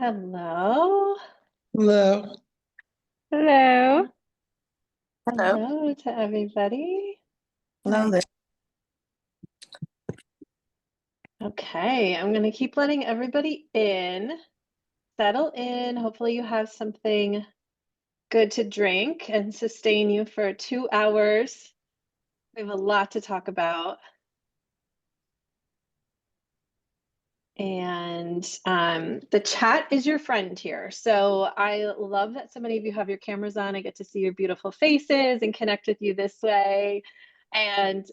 Hello. Hello. Hello. Hello. Hello to everybody. Hello there. Okay, I'm going to keep letting everybody in. Settle in. Hopefully you have something good to drink and sustain you for 2 hours. We have a lot to talk about. And the chat is your friend here. So I love that so many of you have your cameras on. I get to see your beautiful faces and connect with you this way. And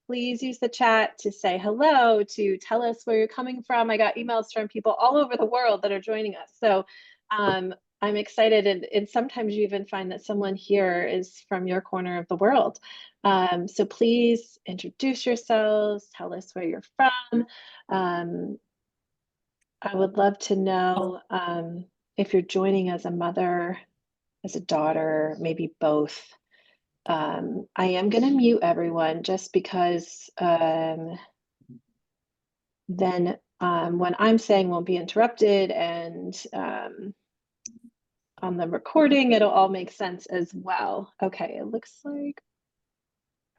please use the chat to say hello, to tell us where you're coming from. I got emails from people all over the world that are joining us. So I'm excited. And sometimes you even find that someone here is from your corner of the world. So please introduce yourselves, tell us where you're from. I would love to know if you're joining as a mother, as a daughter, maybe both. I am going to mute everyone just because then when I'm saying won't be interrupted, and on the recording, it'll all make sense as well. Okay, it looks like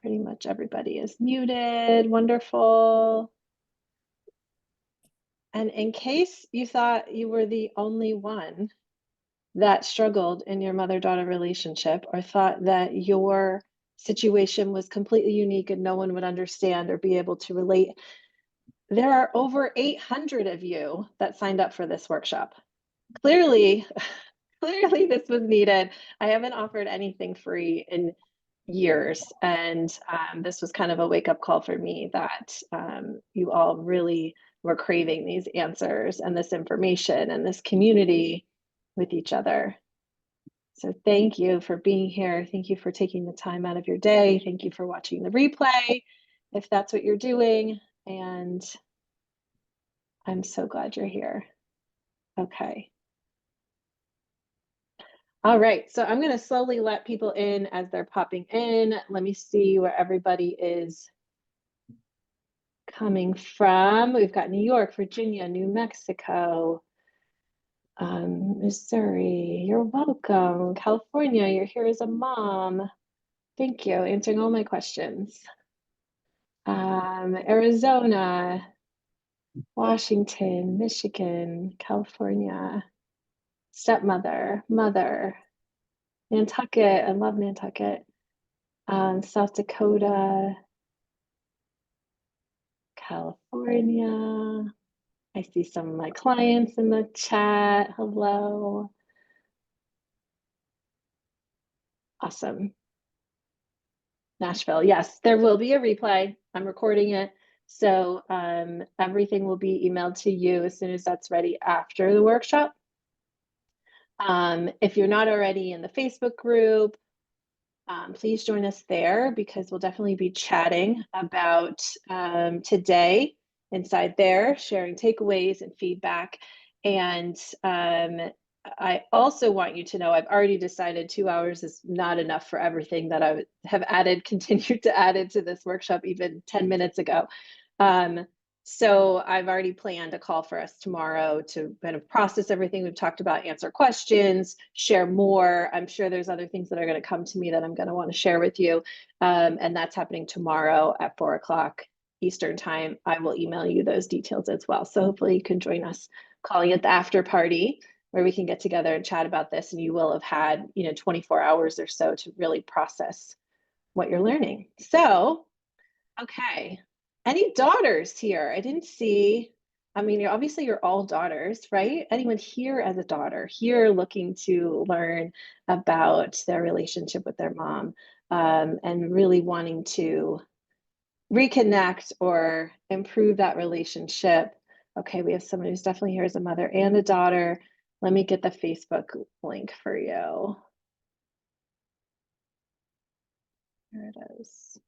pretty much everybody is muted. Wonderful. And in case you thought you were the only one that struggled in your mother-daughter relationship, or thought that your situation was completely unique and no one would understand or be able to relate, there are over 800 of you that signed up for this workshop. Clearly this was needed. I haven't offered anything free in years, and this was kind of a wake-up call for me that you all really were craving these answers and this information and this community with each other. So thank you for being here. Thank you for taking the time out of your day. Thank you for watching the replay, if that's what you're doing. And I'm so glad you're here. Okay. All right, so I'm going to slowly let people in as they're popping in. Let me see where everybody is coming from. We've got New York, Virginia, New Mexico, Missouri. You're welcome. California, you're here as a mom. Thank you, answering all my questions. Arizona, Washington, Michigan, California, stepmother, mother, Nantucket, I love Nantucket, South Dakota, California. I see some of my clients in the chat. Hello. Awesome. Nashville. Yes, there will be a replay. I'm recording it. So everything will be emailed to you as soon as that's ready after the workshop. If you're not already in the Facebook group, please join us there, because we'll definitely be chatting about today inside there, sharing takeaways and feedback. And I also want you to know I've already decided 2 hours is not enough for everything that I have added, continued to add into this workshop even 10 minutes ago. So I've already planned a call for us tomorrow to kind of process everything we've talked about, answer questions, share more. I'm sure there's other things that are going to come to me that I'm going to want to share with you. And that's happening tomorrow at 4 o'clock Eastern time. I will email you those details as well. So hopefully you can join us, calling it the after party, where we can get together and chat about this. And you will have had, 24 hours or so to really process what you're learning. So, okay. Any daughters here? I didn't see. I mean, you're all daughters, right? Anyone here as a daughter, here looking to learn about their relationship with their mom, and really wanting to reconnect or improve that relationship. Okay, we have someone who's definitely here as a mother and a daughter. Let me get the Facebook link for you. Here it is.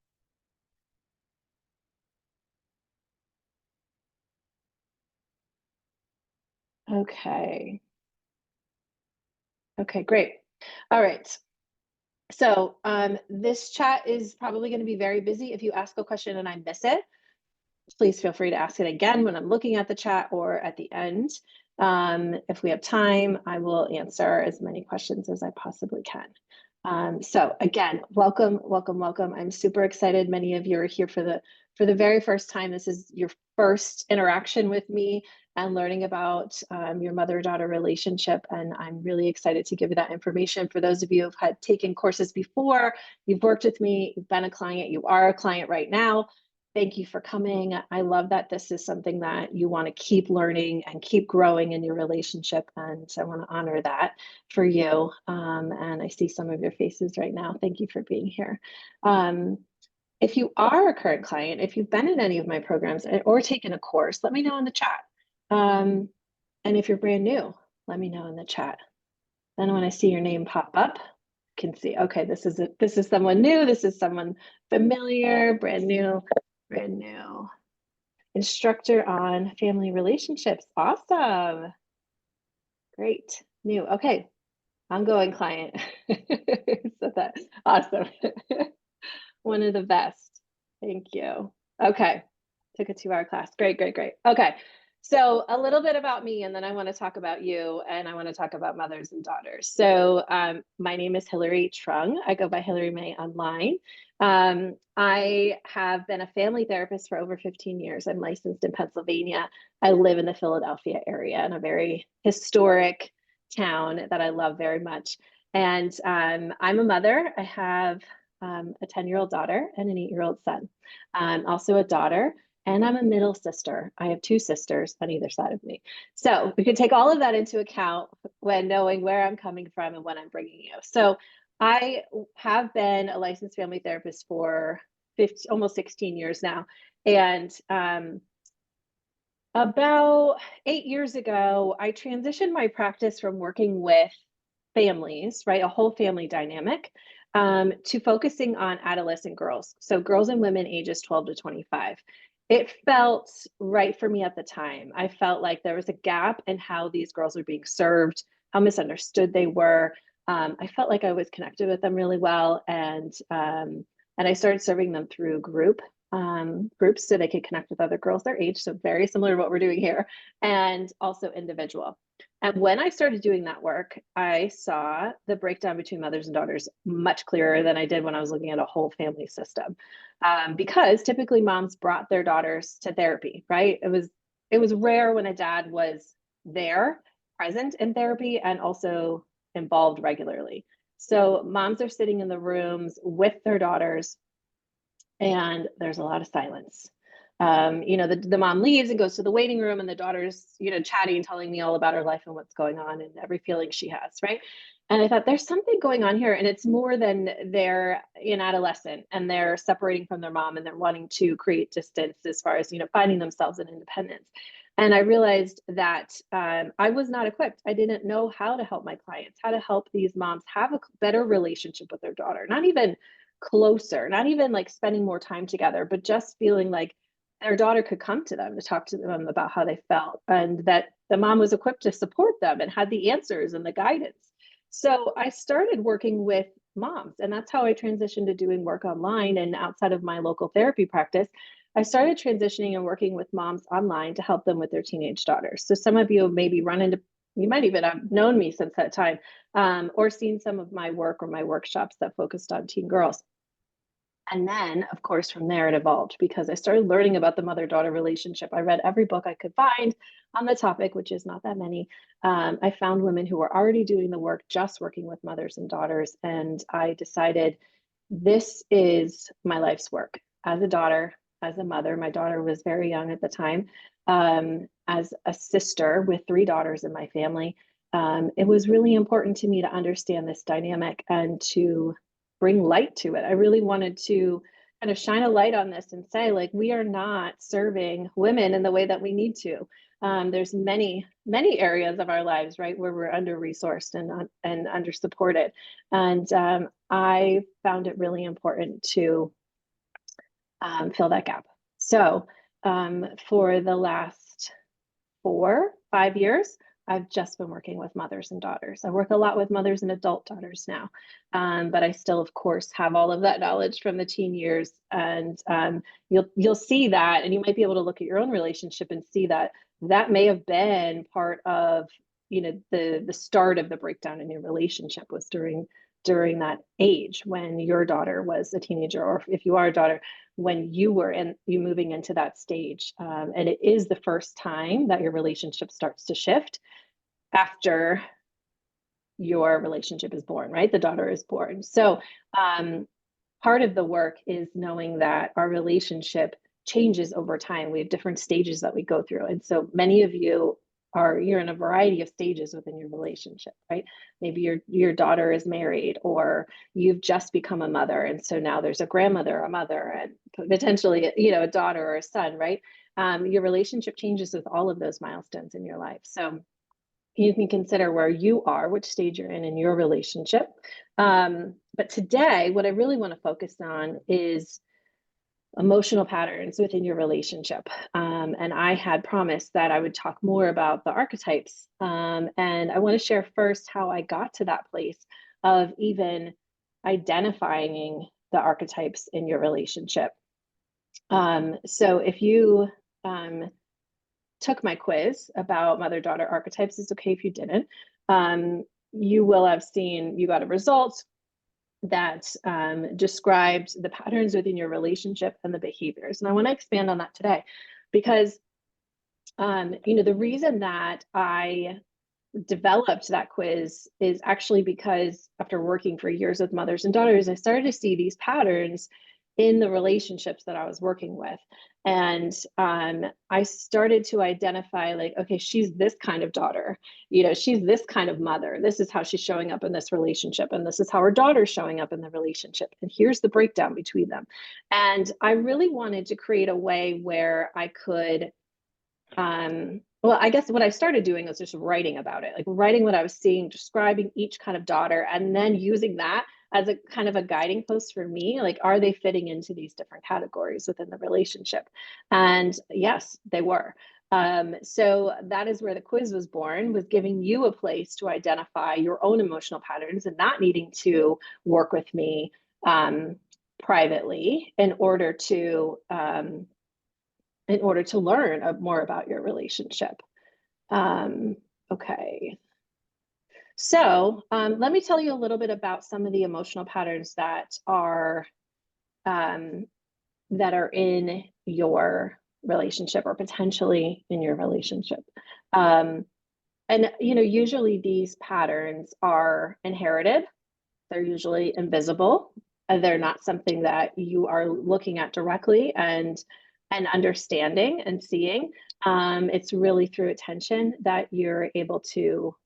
Okay. Okay, great. All right. So this chat is probably going to be very busy. If you ask a question and I miss it, please feel free to ask it again when I'm looking at the chat or at the end. If we have time, I will answer as many questions as I possibly can. So again, welcome, welcome, welcome. I'm super excited. Many of you are here for the very first time. This is your first interaction with me and learning about your mother-daughter relationship. And I'm really excited to give you that information. For those of you who've had taken courses before, you've worked with me, you've been a client, you are a client right now. Thank you for coming. I love that this is something that you want to keep learning and keep growing in your relationship. And so I want to honor that for you. And I see some of your faces right now. Thank you for being here. If you are a current client, if you've been in any of my programs or taken a course, let me know in the chat. And if you're brand new, let me know in the chat. Then when I see your name pop up, I can see, okay, this is someone new, this is someone familiar, brand new instructor on family relationships. Awesome. Great. New. Okay. Ongoing client. So that's awesome. One of the best. Thank you. Okay. Took a 2-hour class. Great, great, great. Okay. So a little bit about me, and then I want to talk about you, and I want to talk about mothers and daughters. So my name is Hillary Trung. I go by Hillary May online. I have been a family therapist for over 15 years. I'm licensed in Pennsylvania. I live in the Philadelphia area in a very historic town that I love very much. And I'm a mother. I have a 10-year-old daughter and an 8-year-old son. I'm also a daughter. And I'm a middle sister. I have 2 sisters on either side of me. So we can take all of that into account when knowing where I'm coming from and what I'm bringing you. So I have been a licensed family therapist for almost 16 years now. And about 8 years ago, I transitioned my practice from working with families, right, a whole family dynamic, to focusing on adolescent girls. So girls and women ages 12 to 25. It felt right for me at the time. I felt like there was a gap in how these girls were being served, how misunderstood they were. I felt like I was connected with them really well, and I started serving them through groups so they could connect with other girls their age. So very similar to what we're doing here, and also individual. And when I started doing that work, I saw the breakdown between mothers and daughters much clearer than I did when I was looking at a whole family system. Because typically moms brought their daughters to therapy, right? It was rare when a dad was there, present in therapy, and also involved regularly. So moms are sitting in the rooms with their daughters, and there's a lot of silence. The mom leaves and goes to the waiting room, and the daughter's, chatting, telling me all about her life and what's going on and every feeling she has, right? And I thought there's something going on here, and it's more than they're an adolescent and they're separating from their mom and they're wanting to create distance as far as, finding themselves in independence. And I realized that I was not equipped. I didn't know how to help my clients, how to help these moms have a better relationship with their daughter, not even closer, not even like spending more time together, but just feeling like their daughter could come to them to talk to them about how they felt, and that the mom was equipped to support them and had the answers and the guidance. So I started working with moms, and that's how I transitioned to doing work online and outside of my local therapy practice. I started transitioning and working with moms online to help them with their teenage daughters. So some of you maybe you might even have known me since that time, or seen some of my work or my workshops that focused on teen girls. And then, of course, from there it evolved because I started learning about the mother-daughter relationship. I read every book I could find on the topic, which is not that many. I found women who were already doing the work, just working with mothers and daughters. And I decided this is my life's work. As a daughter, as a mother, my daughter was very young at the time. As a sister with 3 daughters in my family, it was really important to me to understand this dynamic and to bring light to it. I really wanted to kind of shine a light on this and say, like, we are not serving women in the way that we need to. There's many areas of our lives, right, where we're under-resourced and under-supported. And I found it really important to fill that gap. So for the last 4-5 years, I've just been working with mothers and daughters. I work a lot with mothers and adult daughters now, but I still, of course, have all of that knowledge from the teen years. And you'll see that, and you might be able to look at your own relationship and see that that may have been part of, the start of the breakdown in your relationship was during that age when your daughter was a teenager, or if you are a daughter, when you moving into that stage. And it is the first time that your relationship starts to shift after your relationship is born, right? The daughter is born. So part of the work is knowing that our relationship changes over time. We have different stages that we go through. And so many of you you're in a variety of stages within your relationship, right? Maybe your daughter is married, or you've just become a mother. And so now there's a grandmother, a mother, and potentially, a daughter or a son, right? Your relationship changes with all of those milestones in your life. So you can consider where you are, which stage you're in your relationship. But today, what I really want to focus on is emotional patterns within your relationship. And I had promised that I would talk more about the archetypes. And I want to share first how I got to that place of even identifying the archetypes in your relationship. So if you took my quiz about mother-daughter archetypes, it's okay if you didn't. You will have seen, you got a result that described the patterns within your relationship and the behaviors. And I want to expand on that today because, the reason that I developed that quiz is actually because after working for years with mothers and daughters, I started to see these patterns in the relationships that I was working with. And I started to identify, like, okay, she's this kind of daughter, she's this kind of mother. This is how she's showing up in this relationship. And this is how her daughter's showing up in the relationship. And here's the breakdown between them. And I really wanted to create a way where I could, well, I guess what I started doing was just writing about it, like writing what I was seeing, describing each kind of daughter, and then using that as a kind of a guiding post for me. Like, are they fitting into these different categories within the relationship? And yes, they were. So that is where the quiz was born, was giving you a place to identify your own emotional patterns and not needing to work with me privately in order to learn more about your relationship. Okay. So let me tell you a little bit about some of the emotional patterns that are in your relationship or potentially in your relationship. And usually these patterns are inherited. They're usually invisible. They're not something that you are looking at directly and understanding and seeing. It's really through attention that you're able to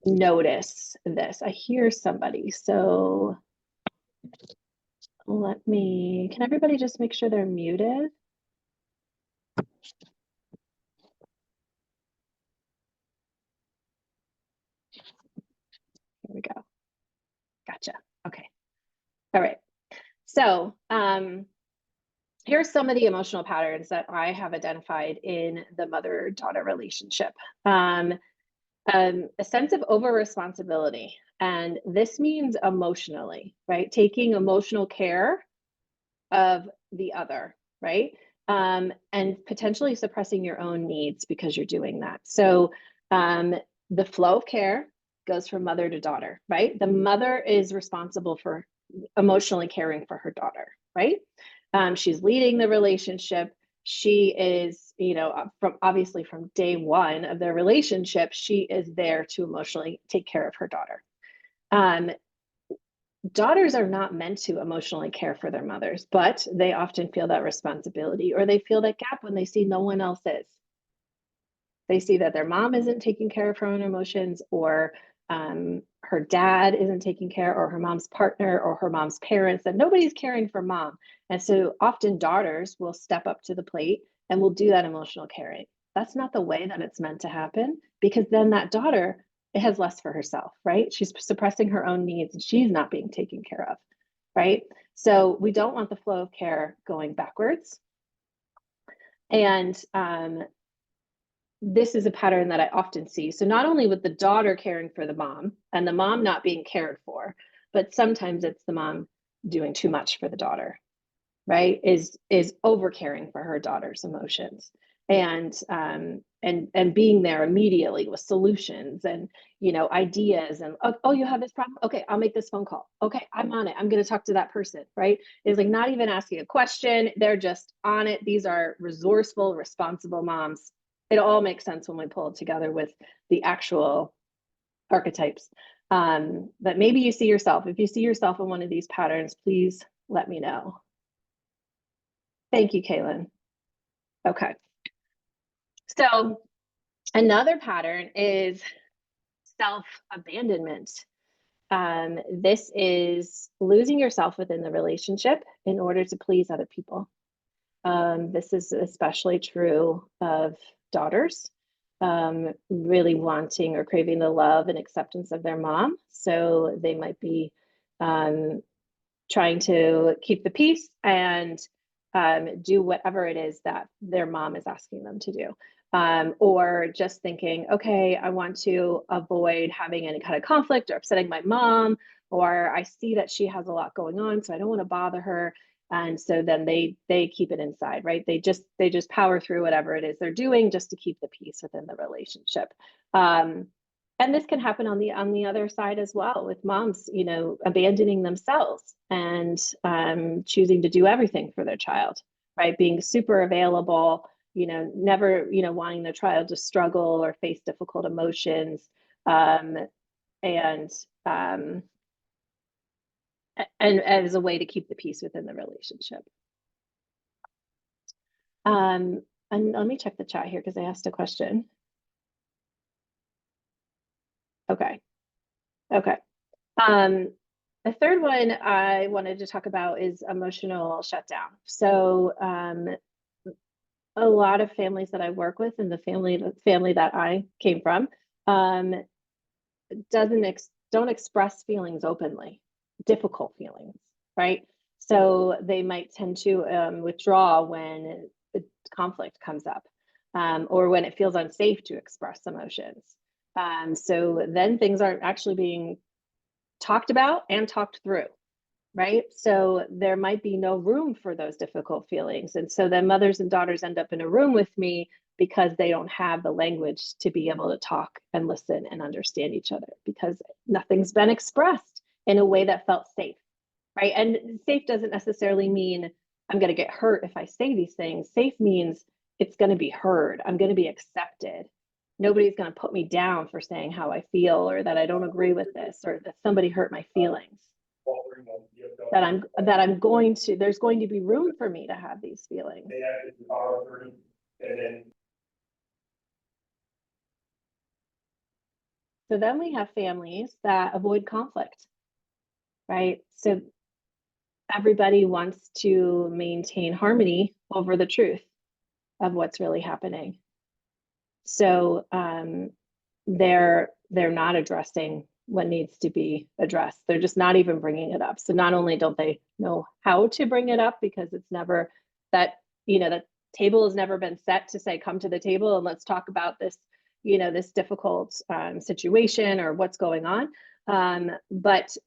notice this. I hear somebody, so can everybody just make sure they're muted? Here we go. Gotcha. Okay. All right. So here's some of the emotional patterns that I have identified in the mother-daughter relationship. A sense of over-responsibility. And this means emotionally, right? Taking emotional care of the other, right? And potentially suppressing your own needs because you're doing that. So the flow of care goes from mother to daughter, right? The mother is responsible for emotionally caring for her daughter, right? She's leading the relationship. She is, obviously from day one of their relationship, she is there to emotionally take care of her daughter. Daughters are not meant to emotionally care for their mothers, but they often feel that responsibility, or they feel that gap when they see no one else is. They see that their mom isn't taking care of her own emotions, or her dad isn't taking care, or her mom's partner, or her mom's parents, that nobody's caring for mom. And so often daughters will step up to the plate and will do that emotional caring. That's not the way that it's meant to happen, because then that daughter, it has less for herself, right? She's suppressing her own needs and she's not being taken care of, right? So we don't want the flow of care going backwards. And this is a pattern that I often see. So not only with the daughter caring for the mom and the mom not being cared for, but sometimes it's the mom doing too much for the daughter, right? Is over caring for her daughter's emotions. and being there immediately with solutions and, you know, ideas and, oh, you have this problem? Okay, I'll make this phone call. Okay, I'm on it. I'm going to talk to that person, right? It's like not even asking a question. They're just on it. These are resourceful, responsible moms. It all makes sense when we pull it together with the actual archetypes. But maybe you see yourself. If you see yourself in one of these patterns, please let me know. Thank you, Kaylin. Okay. So another pattern is self-abandonment. This is losing yourself within the relationship in order to please other people. This is especially true of daughters, really wanting or craving the love and acceptance of their mom. So they might be trying to keep the peace and do whatever it is that their mom is asking them to do. Or just thinking, okay, I want to avoid having any kind of conflict or upsetting my mom, or I see that she has a lot going on, so I don't want to bother her. And so then they keep it inside, right? They just power through whatever it is they're doing just to keep the peace within the relationship. And this can happen on the other side as well, with moms, you know, abandoning themselves and choosing to do everything for their child, right? Being super available, you know, never, you know, wanting their child to struggle or face difficult emotions, and as a way to keep the peace within the relationship. And let me check the chat here because I asked a question. Okay. The third one I wanted to talk about is emotional shutdown. So a lot of families that I work with and the family that I came from don't express feelings openly, difficult feelings, right? So they might tend to withdraw when the conflict comes up, or when it feels unsafe to express emotions. So then things aren't actually being talked about and talked through, right? So there might be no room for those difficult feelings. And so then mothers and daughters end up in a room with me because they don't have the language to be able to talk and listen and understand each other, because nothing's been expressed in a way that felt safe, right? And safe doesn't necessarily mean I'm going to get hurt if I say these things. Safe means it's going to be heard. I'm going to be accepted. Nobody's going to put me down for saying how I feel, or that I don't agree with this, or that somebody hurt my feelings. There's going to be room for me to have these feelings. So then we have families that avoid conflict, right? So everybody wants to maintain harmony over the truth of what's really happening. So they're not addressing what needs to be addressed. They're just not even bringing it up. So not only don't they know how to bring it up, because it's never that, you know, the table has never been set to say, come to the table and let's talk about this, you know, this difficult situation or what's going on. But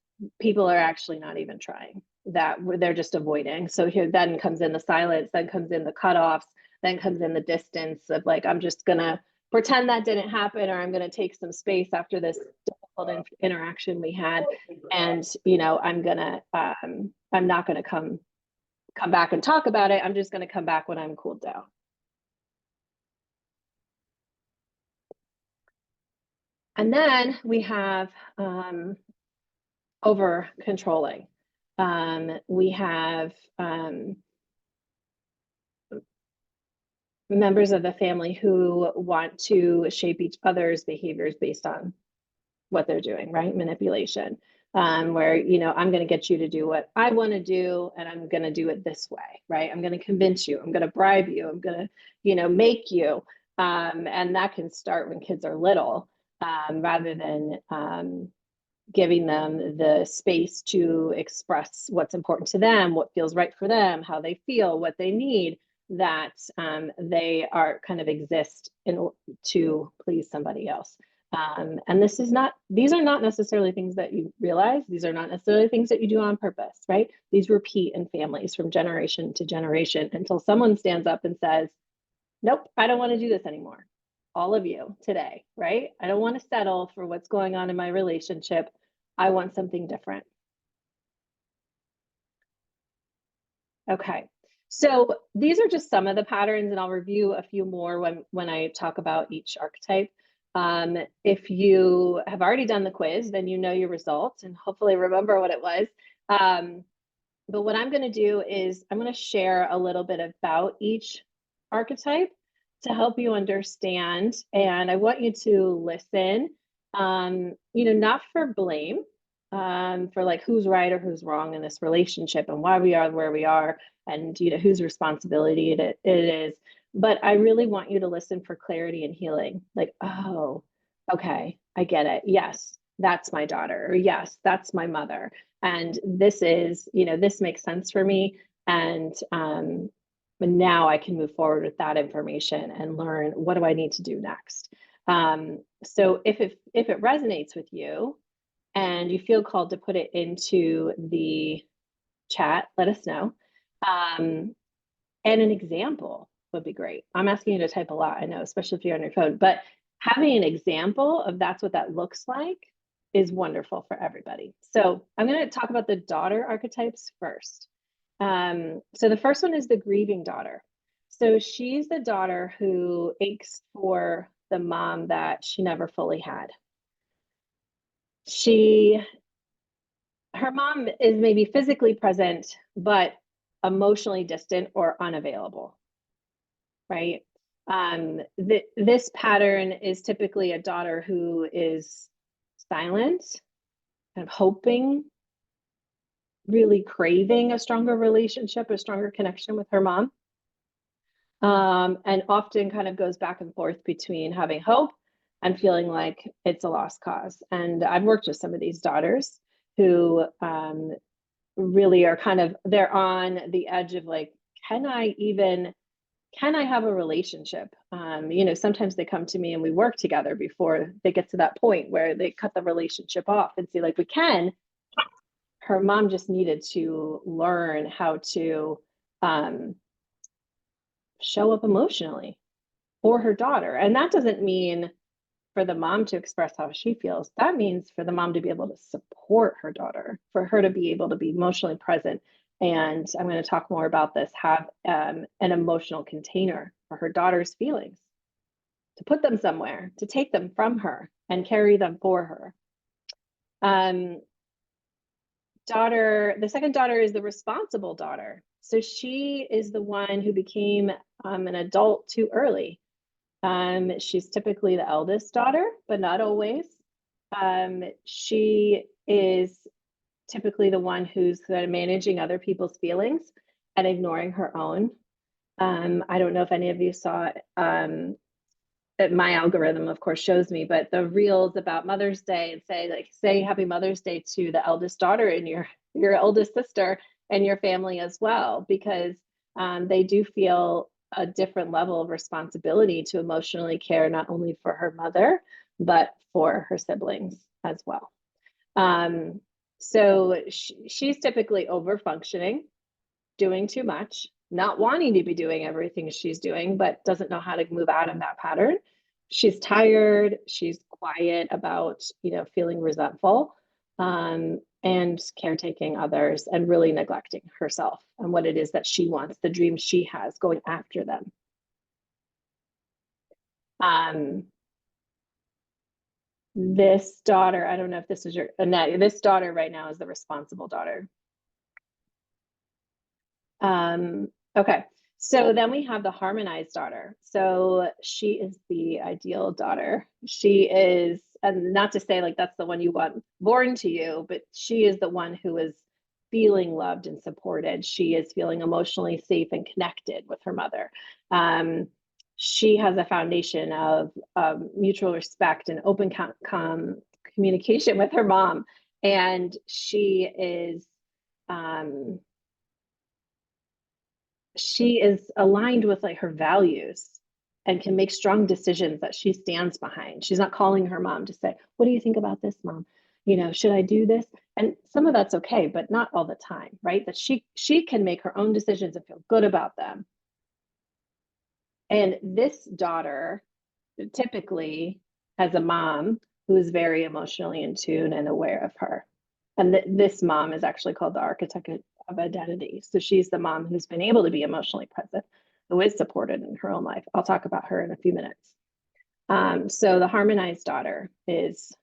people are actually not even trying that. They're just avoiding. So here then comes in the silence, then comes in the cutoffs, then comes in the distance of like, I'm just gonna pretend that didn't happen, or I'm going to take some space after this difficult interaction we had, and you know, I'm not going to come back and talk about it. I'm just going to come back when I'm cooled down. And then we have over controlling. We have members of the family who want to shape each other's behaviors based on what they're doing, right? Manipulation, where, you know, I'm going to get you to do what I want to do, and I'm going to do it this way, right? I'm going to convince you, I'm going to bribe you, I'm going to, you know, make you. And that can start when kids are little, rather than giving them the space to express what's important to them, what feels right for them, how they feel, what they need, that they are kind of exist to please somebody else. And these are not necessarily things that you realize. These are not necessarily things that you do on purpose, right? These repeat in families from generation to generation until someone stands up and says, nope, I don't want to do this anymore. All of you today, right? I don't want to settle for what's going on in my relationship. I want something different. Okay, so these are just some of the patterns, and I'll review a few more when I talk about each archetype. If you have already done the quiz, then you know your results and hopefully remember what it was. But what I'm going to do is I'm going to share a little bit about each archetype to help you understand. And I want you to listen, not for blame, for like who's right or who's wrong in this relationship and why we are where we are and, whose responsibility it is. But I really want you to listen for clarity and healing. Like, oh, okay, I get it. Yes, that's my daughter. Or yes, that's my mother. And this is, this makes sense for me. And now I can move forward with that information and learn, what do I need to do next? So if it resonates with you and you feel called to put it into the chat, let us know. And an example would be great. I'm asking you to type a lot, I know, especially if you're on your phone, but having an example of that's what that looks like is wonderful for everybody. So I'm going to talk about the daughter archetypes first. So the first one is the grieving daughter. So she's the daughter who aches for the mom that she never fully had. Her mom is maybe physically present, but emotionally distant or unavailable, right? This pattern is typically a daughter who is silent, kind of hoping, really craving a stronger relationship, a stronger connection with her mom. And often kind of goes back and forth between having hope and feeling like it's a lost cause. And I've worked with some of these daughters who really are they're on the edge of like, can I have a relationship? Sometimes they come to me and we work together before they get to that point where they cut the relationship off and see like, we can. Her mom just needed to learn how to show up emotionally for her daughter. And that doesn't mean for the mom to express how she feels. That means for the mom to be able to support her daughter, for her to be able to be emotionally present. And I'm going to talk more about this, have an emotional container for her daughter's feelings, to put them somewhere, to take them from her and carry them for her. The second daughter is the responsible daughter. So she is the one who became an adult too early. She's typically the eldest daughter, but not always. She is typically the one who's managing other people's feelings and ignoring her own. I don't know if any of you saw my algorithm, of course, shows me, but the reels about Mother's Day and say Happy Mother's Day to the eldest daughter and your eldest sister and your family as well, because they do feel a different level of responsibility to emotionally care not only for her mother, but for her siblings as well. So she's typically over functioning, doing too much, not wanting to be doing everything she's doing, but doesn't know how to move out of that pattern. She's tired, she's quiet about, feeling resentful, and caretaking others and really neglecting herself and what it is that she wants, the dreams she has, going after them. This daughter, I don't know if this is Annette, this daughter right now is the responsible daughter. Okay, so then we have the harmonized daughter. So she is the ideal daughter. She is, and not to say like that's the one you want born to you, but she is the one who is feeling loved and supported. She is feeling emotionally safe and connected with her mother. She has a foundation of mutual respect and open communication with her mom. And she is aligned with like her values and can make strong decisions that she stands behind. She's not calling her mom to say, what do you think about this, mom? Should I do this? And some of that's okay, but not all the time, right? That she can make her own decisions and feel good about them. And this daughter typically has a mom who is very emotionally in tune and aware of her. And this mom is actually called the architect of identity. So she's the mom who's been able to be emotionally present, who is supported in her own life. I'll talk about her in a few minutes. So the harmonized daughter is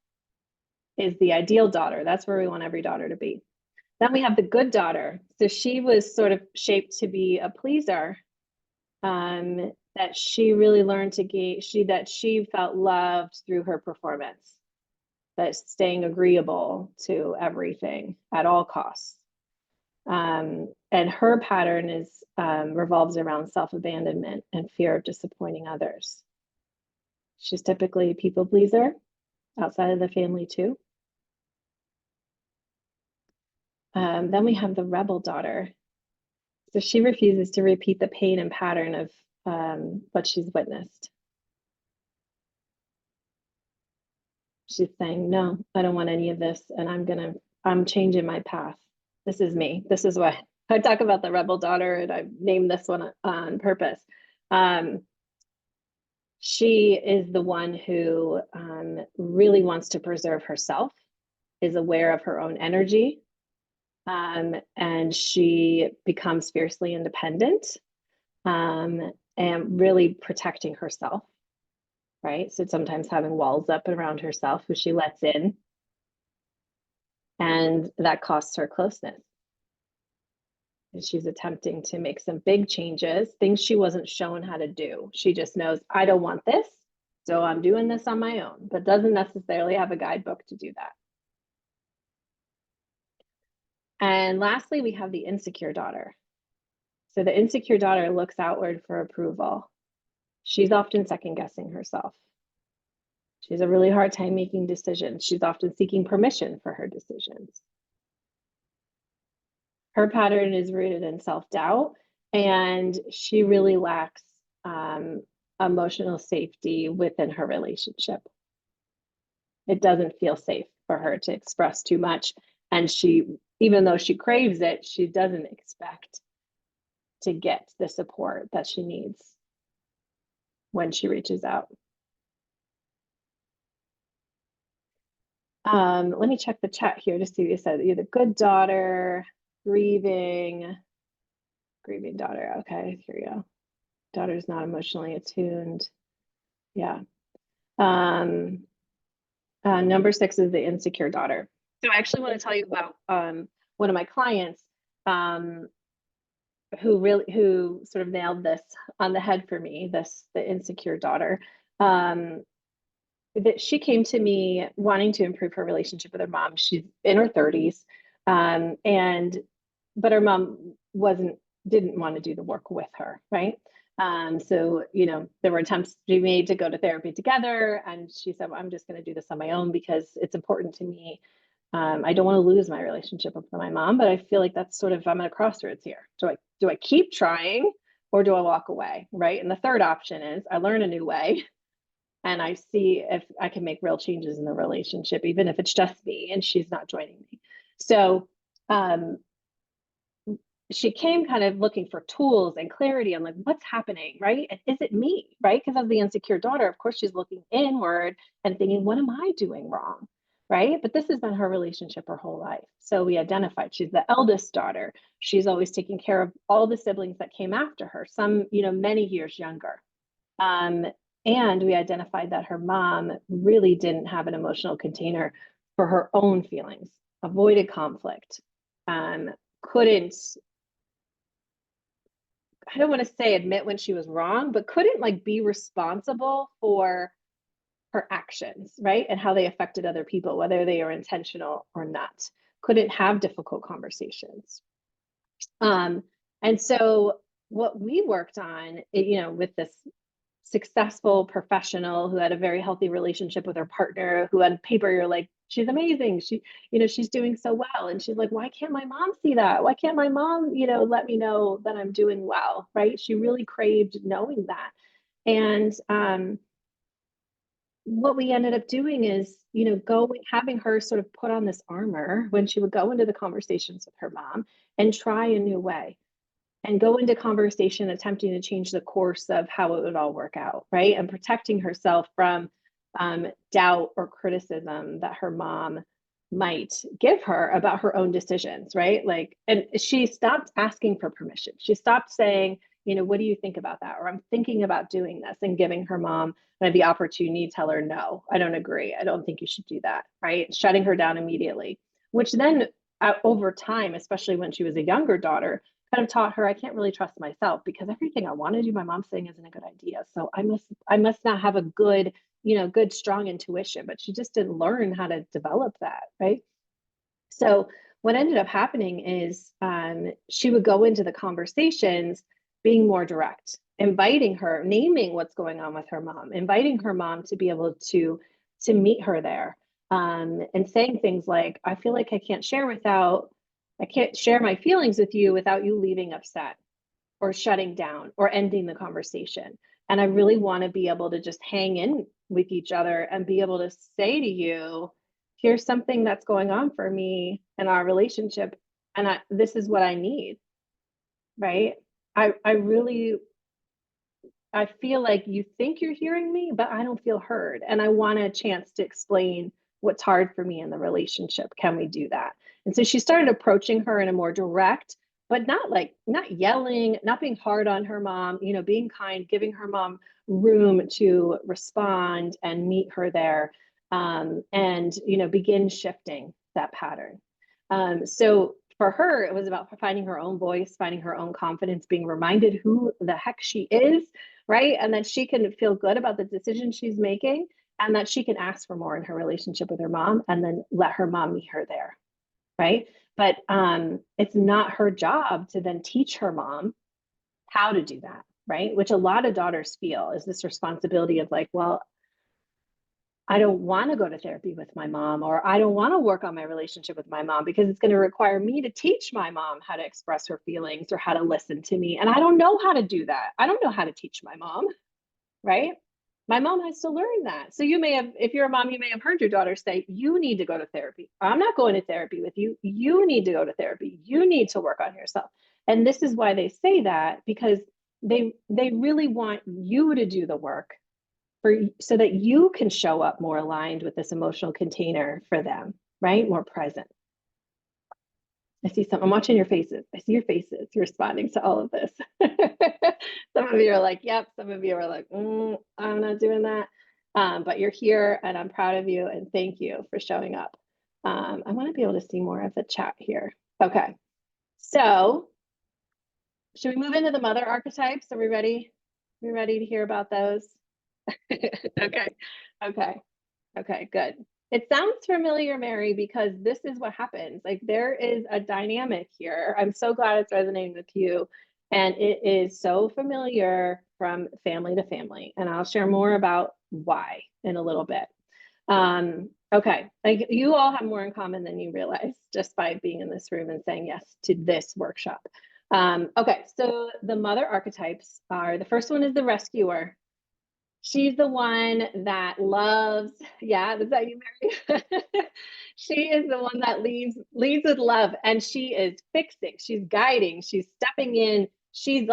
the ideal daughter. That's where we want every daughter to be. Then we have the good daughter. So she was sort of shaped to be a pleaser. That she really learned to gain, that she felt loved through her performance, that staying agreeable to everything at all costs. And her pattern is revolves around self-abandonment and fear of disappointing others. She's typically a people pleaser outside of the family too. Then we have the rebel daughter. So she refuses to repeat the pain and pattern of what she's witnessed. She's saying, no, I don't want any of this. And I'm changing my path. This is me. This is what I talk about, the rebel daughter, and I've named this one on purpose. She is the one who really wants to preserve herself, is aware of her own energy, and she becomes fiercely independent, and really protecting herself, right? So sometimes having walls up around herself who she lets in, and that costs her closeness. And she's attempting to make some big changes, things she wasn't shown how to do. She just knows, I don't want this, so I'm doing this on my own, but doesn't necessarily have a guidebook to do that. And lastly, we have the insecure daughter. So the insecure daughter looks outward for approval. She's often second guessing herself. She has a really hard time making decisions. She's often seeking permission for her decisions. Her pattern is rooted in self-doubt, and she really lacks emotional safety within her relationship. It doesn't feel safe for her to express too much. And even though she craves it, she doesn't expect to get the support that she needs when she reaches out. Let me check the chat here to see what you said. You're the good daughter, grieving daughter. Okay, here we go. Daughter's not emotionally attuned. Yeah. Number 6 is the insecure daughter. So I actually want to tell you about one of my clients who sort of nailed this on the head for me, the insecure daughter. That she came to me wanting to improve her relationship with her mom. She's in her 30s, but her mom didn't want to do the work with her, right? So, there were attempts to be made to go to therapy together. And she said, well, I'm just going to do this on my own because it's important to me. I don't want to lose my relationship with my mom, but I feel like that's sort of, I'm at a crossroads here. Do I keep trying or do I walk away, right? And the third option is I learn a new way and I see if I can make real changes in the relationship, even if it's just me and she's not joining me. So, she came kind of looking for tools and clarity on like, what's happening, right? And is it me, right? Because as the insecure daughter, of course, she's looking inward and thinking, what am I doing wrong, right? But this has been her relationship her whole life. So we identified she's the eldest daughter. She's always taking care of all the siblings that came after her, some, many years younger. And we identified that her mom really didn't have an emotional container for her own feelings, avoided conflict, couldn't, I don't want to say admit when she was wrong, but couldn't be responsible for her actions, right? And how they affected other people, whether they are intentional or not. Couldn't have difficult conversations. And so what we worked on, with this successful professional who had a very healthy relationship with her partner, who on paper you're like, she's amazing, she's doing so well, and she's like, why can't my mom see that? Why can't my mom let me know that I'm doing well, right? She really craved knowing that. And what we ended up doing is having her sort of put on this armor when she would go into the conversations with her mom and try a new way. and go into conversation attempting to change the course of how it would all work out, right? And protecting herself from doubt or criticism that her mom might give her about her own decisions, right? Like, and she stopped asking for permission. She stopped saying, you know, what do you think about that? Or I'm thinking about doing this, and giving her mom the opportunity to tell her, no, I don't agree. I don't think you should do that, right? Shutting her down immediately, which then over time, especially when she was a younger daughter, kind of taught her I can't really trust myself, because everything I want to do, my mom's saying isn't a good idea. So I must not have a good, good, strong intuition. But she just didn't learn how to develop that, right? So what ended up happening is she would go into the conversations being more direct, inviting her, naming what's going on with her mom, inviting her mom to be able to meet her there, and saying things like, I feel like I can't share my feelings with you without you leaving upset or shutting down or ending the conversation. And I really want to be able to just hang in with each other and be able to say to you, here's something that's going on for me in our relationship, and this is what I need, right? I feel like you think you're hearing me, but I don't feel heard. And I want a chance to explain what's hard for me in the relationship. Can we do that? And so she started approaching her in a more direct, but not yelling, not being hard on her mom, being kind, giving her mom room to respond and meet her there, and, begin shifting that pattern. So for her, it was about finding her own voice, finding her own confidence, being reminded who the heck she is, right? And that she can feel good about the decision she's making, and that she can ask for more in her relationship with her mom, and then let her mom meet her there, right? But it's not her job to then teach her mom how to do that, right? Which a lot of daughters feel is this responsibility of like, well, I don't want to go to therapy with my mom, or I don't want to work on my relationship with my mom because it's going to require me to teach my mom how to express her feelings or how to listen to me. And I don't know how to do that. I don't know how to teach my mom, right? My mom has to learn that. So if you're a mom, you may have heard your daughter say, you need to go to therapy. I'm not going to therapy with you. You need to go to therapy. You need to work on yourself. And this is why they say that, because they really want you to do the work so that you can show up more aligned with this emotional container for them, right? More present. I'm watching your faces. I see your faces responding to all of this. Some of you are like, yep. Some of you are like, I'm not doing that. But you're here, and I'm proud of you, and thank you for showing up. I want to be able to see more of the chat here. Okay. So should we move into the mother archetypes? Are we ready? We ready to hear about those? Okay, good. It sounds familiar, Mary, because this is what happens. Like, there is a dynamic here. I'm so glad it's resonating with you. And it is so familiar from family to family. And I'll share more about why in a little bit. Okay, like, you all have more in common than you realize just by being in this room and saying yes to this workshop. Okay, so the mother archetypes are, the first one is the rescuer. She's the one that loves, yeah, is that you, Mary? She is the one that leads with love, and she is fixing, she's guiding, she's stepping in. She's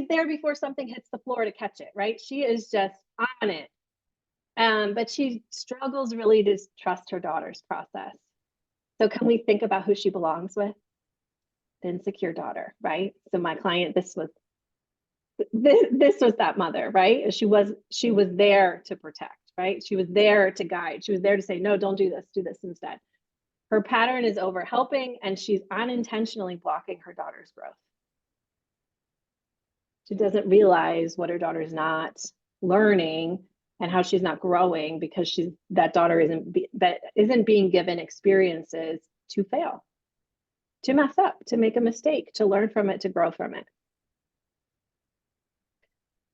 there before something hits the floor to catch it, right? She is just on it. But she struggles really to trust her daughter's process. So can we think about who she belongs with? The insecure daughter, right? So my client, this was that mother, right? She was there to protect, right? She was there to guide. She was there to say, no, don't do this instead. Her pattern is over helping, and she's unintentionally blocking her daughter's growth. She doesn't realize what her daughter's not learning and how she's not growing, because that daughter isn't being given experiences to fail, to mess up, to make a mistake, to learn from it, to grow from it.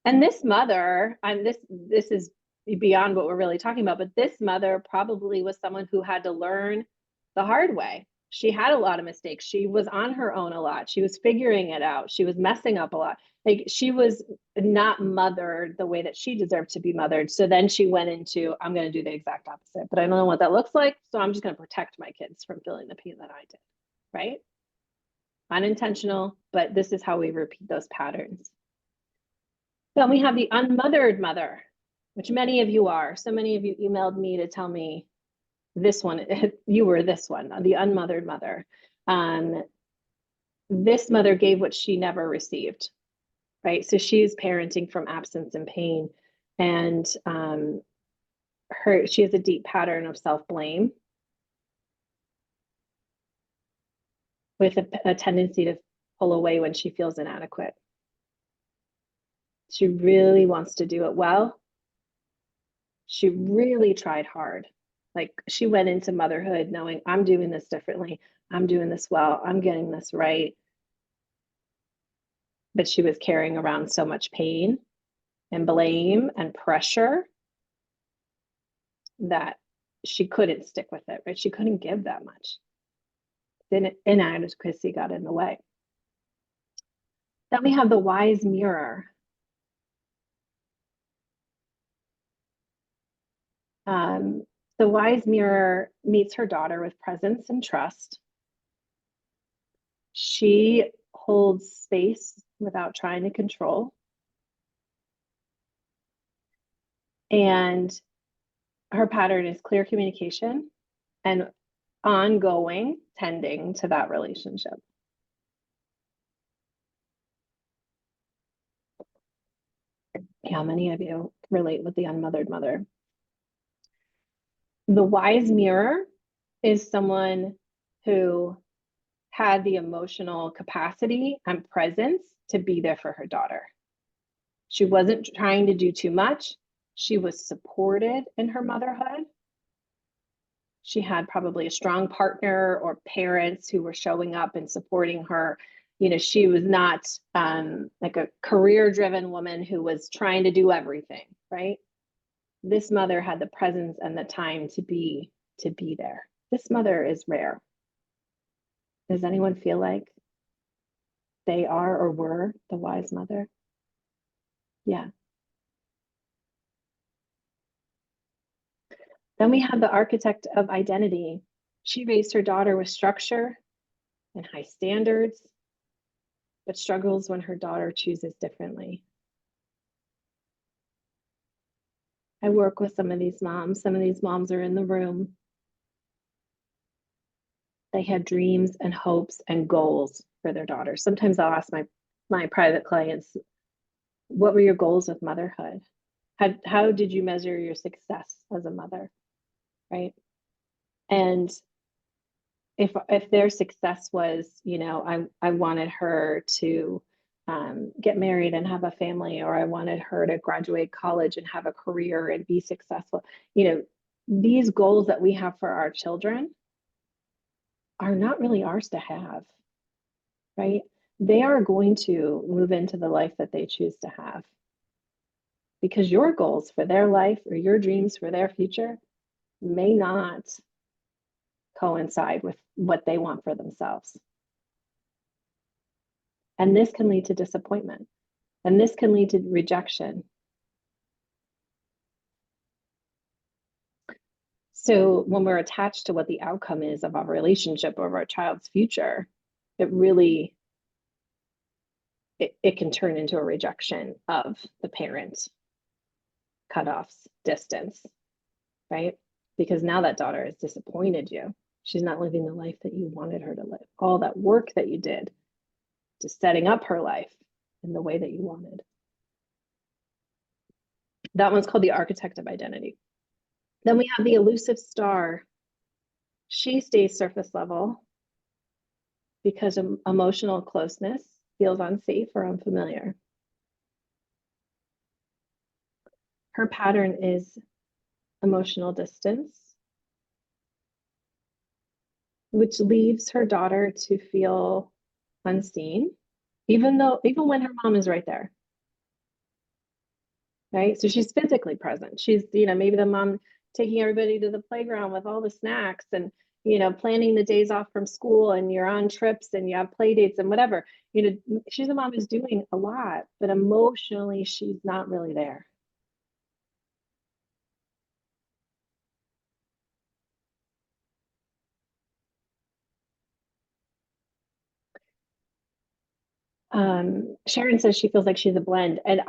And this mother, this is beyond what we're really talking about, but this mother probably was someone who had to learn the hard way. She had a lot of mistakes. She was on her own a lot. She was figuring it out. She was messing up a lot. Like, she was not mothered the way that she deserved to be mothered. So then she went into, I'm going to do the exact opposite, but I don't know what that looks like. So I'm just going to protect my kids from feeling the pain that I did, right? Unintentional, but this is how we repeat those patterns. Then we have the unmothered mother, which many of you are. So many of you emailed me to tell me this one, you were this one, the unmothered mother. This mother gave what she never received, right? So she's parenting from absence and pain, and she has a deep pattern of self-blame with a tendency to pull away when she feels inadequate. She really wants to do it well. She really tried hard. Like, she went into motherhood knowing, I'm doing this differently. I'm doing this well. I'm getting this right. But she was carrying around so much pain and blame and pressure that she couldn't stick with it, right? She couldn't give that much. Then inadequacy got in the way. Then we have the wise mirror. The wise mirror meets her daughter with presence and trust. She holds space without trying to control. And her pattern is clear communication and ongoing tending to that relationship. How many of you relate with the unmothered mother? The wise mirror is someone who had the emotional capacity and presence to be there for her daughter. She wasn't trying to do too much. She was supported in her motherhood. She had probably a strong partner or parents who were showing up and supporting her. You know, she was not like a career-driven woman who was trying to do everything, right? This mother had the presence and the time to be there. This mother is rare. Does anyone feel like they are or were the wise mother? Yeah. Then we have the architect of identity. She raised her daughter with structure and high standards, but struggles when her daughter chooses differently. I work with some of these moms. Some of these moms are in the room. They had dreams and hopes and goals for their daughters. Sometimes I'll ask my private clients, what were your goals with motherhood? How did you measure your success as a mother, right? And if their success was, you know, I wanted her to get married and have a family, or I wanted her to graduate college and have a career and be successful, you know, these goals that we have for our children are not really ours to have, right? They are going to move into the life that they choose to have, because your goals for their life or your dreams for their future may not coincide with what they want for themselves. And this can lead to disappointment, and this can lead to rejection. So when we're attached to what the outcome is of our relationship or of our child's future, it can turn into a rejection of the parent, cutoffs, distance, right? Because now that daughter has disappointed you. She's not living the life that you wanted her to live. All that work that you did to setting up her life in the way that you wanted. That one's called the architect of identity. Then we have the elusive star. She stays surface level because emotional closeness feels unsafe or unfamiliar. Her pattern is emotional distance, which leaves her daughter to feel unseen, even when her mom is right there. Right? So she's physically present. She's, you know, maybe the mom taking everybody to the playground with all the snacks and, you know, planning the days off from school, and you're on trips and you have play dates and whatever. You know, she's a mom who's doing a lot, but emotionally she's not really there. Sharon says she feels like she's a blend, and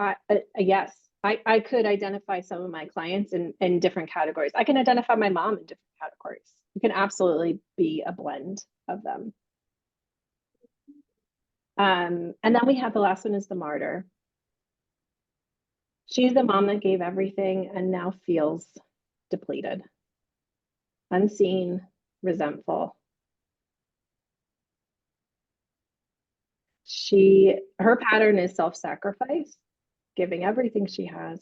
yes, I could identify some of my clients in different categories. I can identify my mom in different categories. You can absolutely be a blend of them. And then we have the last one is the martyr. She's the mom that gave everything and now feels depleted, unseen, resentful. Her pattern is self-sacrifice, giving everything she has.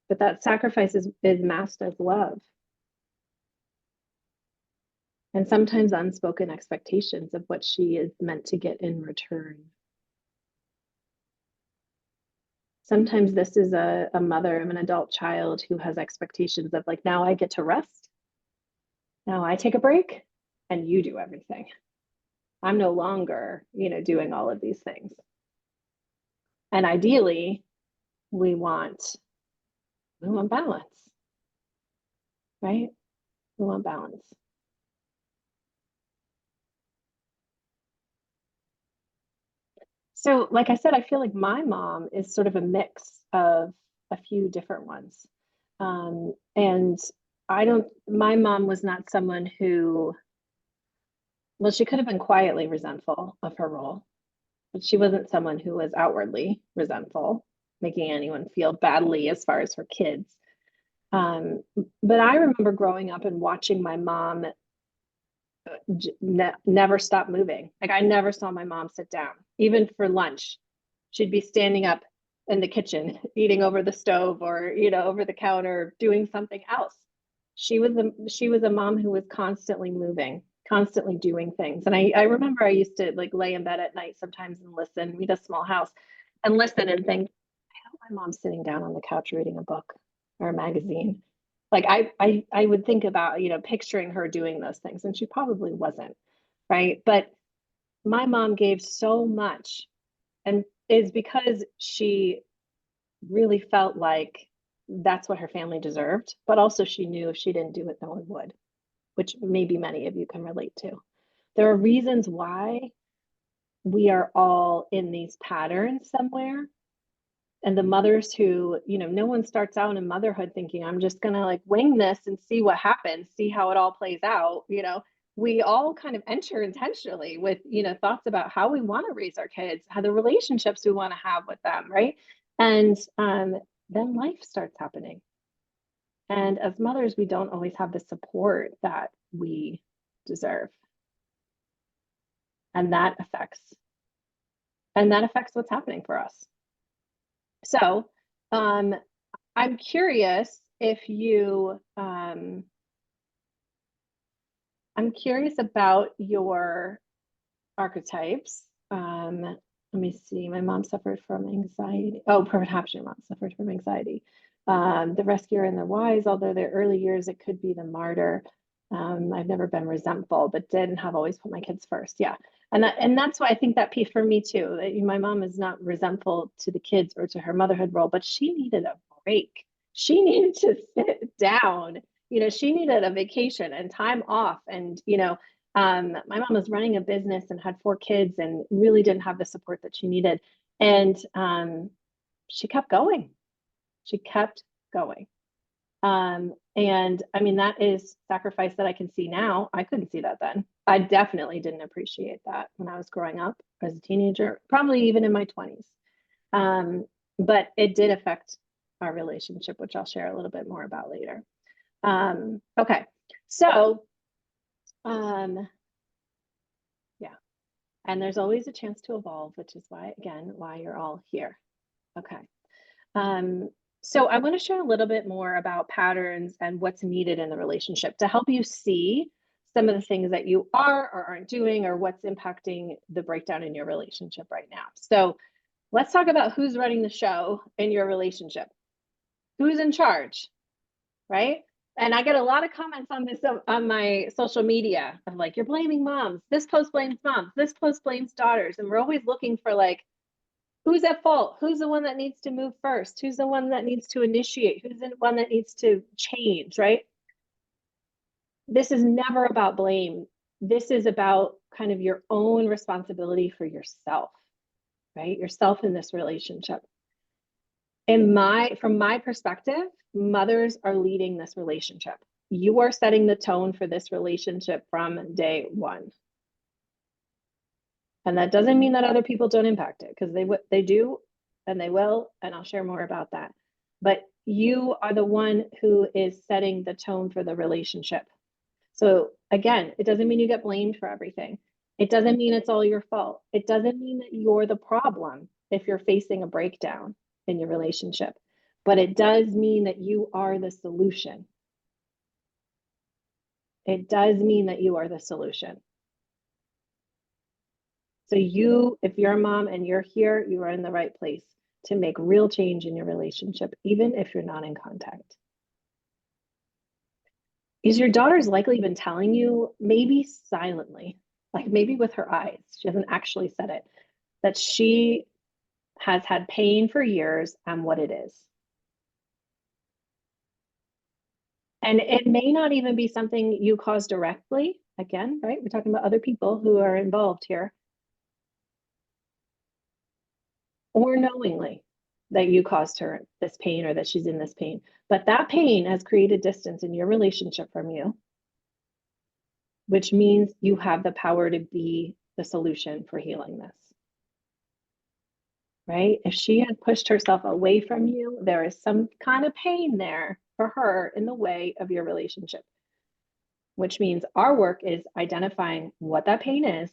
But that sacrifice is masked as love. And sometimes unspoken expectations of what she is meant to get in return. Sometimes this is a mother of an adult child who has expectations of like, now I get to rest. Now I take a break and you do everything. I'm no longer, doing all of these things. And ideally, we want balance, right? We want balance. So, like I said, I feel like my mom is sort of a mix of a few different ones. And my mom was not someone who, well, she could have been quietly resentful of her role, but she wasn't someone who was outwardly resentful, making anyone feel badly as far as her kids. But I remember growing up and watching my mom never stop moving. Like I never saw my mom sit down, even for lunch. She'd be standing up in the kitchen, eating over the stove or, over the counter, doing something else. She was a mom who was constantly moving, constantly doing things. And I remember I used to like lay in bed at night sometimes and listen. We had a small house and listen and think, I hope my mom's sitting down on the couch reading a book or a magazine. Like I would think about, picturing her doing those things, and she probably wasn't, right? But my mom gave so much, and is because she really felt like that's what her family deserved, but also she knew if she didn't do it, no one would, which maybe many of you can relate to. There are reasons why we are all in these patterns somewhere. And the mothers who, no one starts out in motherhood thinking, I'm just going to like wing this and see what happens, see how it all plays out. We all kind of enter intentionally with, thoughts about how we want to raise our kids, how the relationships we want to have with them. Right. And then life starts happening. And as mothers, we don't always have the support that we deserve. And that affects what's happening for us. So I'm curious if you, I'm curious about your archetypes. Let me see. My mom suffered from anxiety. Oh, perhaps your mom suffered from anxiety. The rescuer and the wise, although their early years, it could be the martyr. I've never been resentful, but didn't have always put my kids first. Yeah. And that's why I think that piece for me too, that my mom is not resentful to the kids or to her motherhood role, but she needed a break. She needed to sit down. She needed a vacation and time off. And, my mom was running a business and had 4 kids and really didn't have the support that she needed. And she kept going. She kept going. And I mean, that is sacrifice that I can see now. I couldn't see that then. I definitely didn't appreciate that when I was growing up as a teenager, probably even in my 20s. But it did affect our relationship, which I'll share a little bit more about later. Okay. So, yeah. And there's always a chance to evolve, which is why you're all here. Okay. So I want to share a little bit more about patterns and what's needed in the relationship to help you see some of the things that you are or aren't doing or what's impacting the breakdown in your relationship right now. So let's talk about who's running the show in your relationship. Who's in charge, right? And I get a lot of comments on this on my social media of like, you're blaming moms. This post blames moms. This post blames daughters. And we're always looking for like, who's at fault? Who's the one that needs to move first? Who's the one that needs to initiate? Who's the one that needs to change, right? This is never about blame. This is about kind of your own responsibility for yourself, right? Yourself in this relationship. From my perspective, mothers are leading this relationship. You are setting the tone for this relationship from day one. And that doesn't mean that other people don't impact it, because they do, and they will, and I'll share more about that. But you are the one who is setting the tone for the relationship. So again, it doesn't mean you get blamed for everything. It doesn't mean it's all your fault. It doesn't mean that you're the problem if you're facing a breakdown in your relationship. But it does mean that you are the solution. It does mean that you are the solution. So if you're a mom and you're here, you are in the right place to make real change in your relationship, even if you're not in contact. Is your daughter's likely been telling you, maybe silently, like maybe with her eyes, she hasn't actually said it, that she has had pain for years and what it is. And it may not even be something you caused directly. Again, right? We're talking about other people who are involved here. Or knowingly that you caused her this pain or that she's in this pain. But that pain has created distance in your relationship from you, which means you have the power to be the solution for healing this. Right? If she had pushed herself away from you, there is some kind of pain there for her in the way of your relationship, which means our work is identifying what that pain is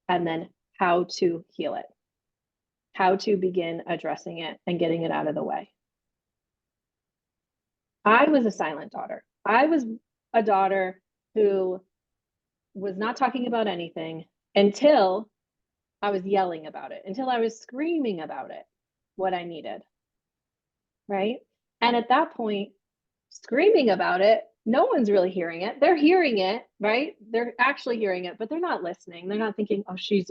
and then how to heal it, how to begin addressing it and getting it out of the way. I was a silent daughter. I was a daughter who was not talking about anything until I was yelling about it, until I was screaming about it, what I needed, right? And at that point, screaming about it, no one's really hearing it. They're hearing it, right? They're actually hearing it, but they're not listening. They're not thinking, oh, she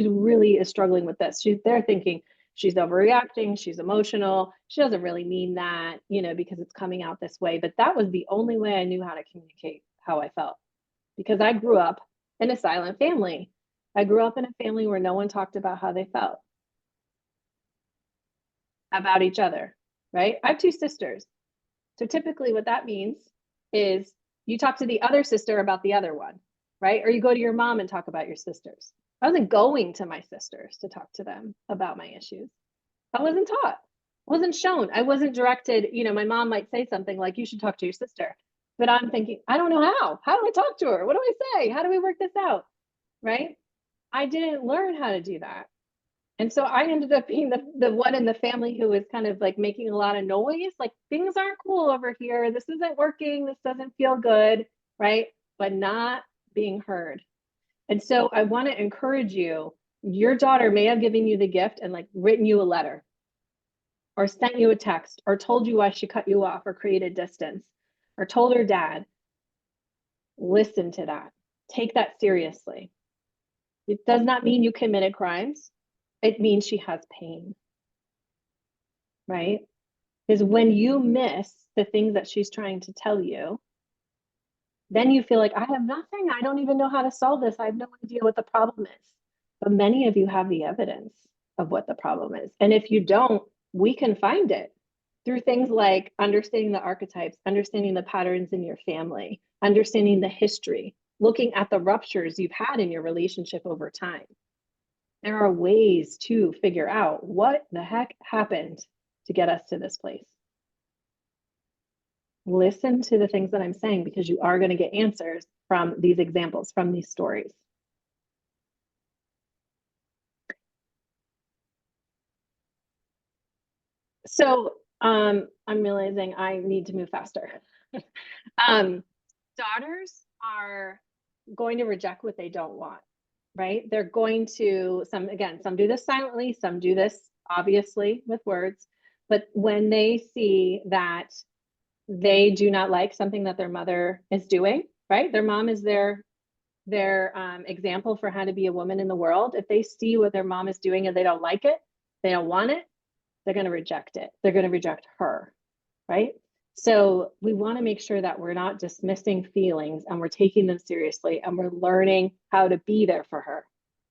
really is struggling with this. They're thinking she's overreacting, she's emotional, she doesn't really mean that, because it's coming out this way. But that was the only way I knew how to communicate how I felt, because I grew up in a silent family. I grew up in a family where no one talked about how they felt about each other, right? I have 2 sisters. So typically what that means is you talk to the other sister about the other one, right? Or you go to your mom and talk about your sisters. I wasn't going to my sisters to talk to them about my issues. I wasn't taught, wasn't shown. I wasn't directed. My mom might say something like, you should talk to your sister. But I'm thinking, I don't know how. How do I talk to her? What do I say? How do we work this out? Right? I didn't learn how to do that. And so I ended up being the one in the family who was kind of like making a lot of noise, like things aren't cool over here. This isn't working. This doesn't feel good, right? But not being heard. And so I want to encourage you, your daughter may have given you the gift and like written you a letter or sent you a text or told you why she cut you off or created distance or told her dad. Listen to that. Take that seriously. It does not mean you committed crimes. It means she has pain, right? Because when you miss the things that she's trying to tell you, then you feel like, I have nothing. I don't even know how to solve this. I have no idea what the problem is. But many of you have the evidence of what the problem is. And if you don't, we can find it through things like understanding the archetypes, understanding the patterns in your family, understanding the history, looking at the ruptures you've had in your relationship over time. There are ways to figure out what the heck happened to get us to this place. Listen to the things that I'm saying, because you are going to get answers from these examples, from these stories. So I'm realizing I need to move faster. Daughters are going to reject what they don't want, right? They're going to, some do this silently, some do this obviously with words, but when they see that they do not like something that their mother is doing, right? Their mom is their example for how to be a woman in the world. If they see what their mom is doing and they don't like it, they don't want it, they're going to reject it. They're going to reject her, right? So we want to make sure that we're not dismissing feelings and we're taking them seriously and we're learning how to be there for her,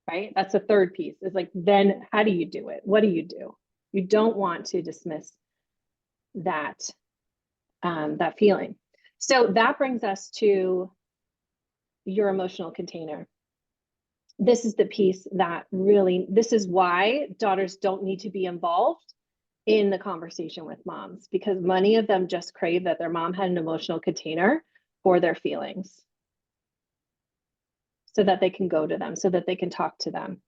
right? That's the third piece is like, then how do you do it? What do? You don't want to dismiss that, that feeling. So that brings us to your emotional container. This is the piece that really, this is why daughters don't need to be involved in the conversation with moms, because many of them just crave that their mom had an emotional container for their feelings so that they can go to them, so that they can talk to them.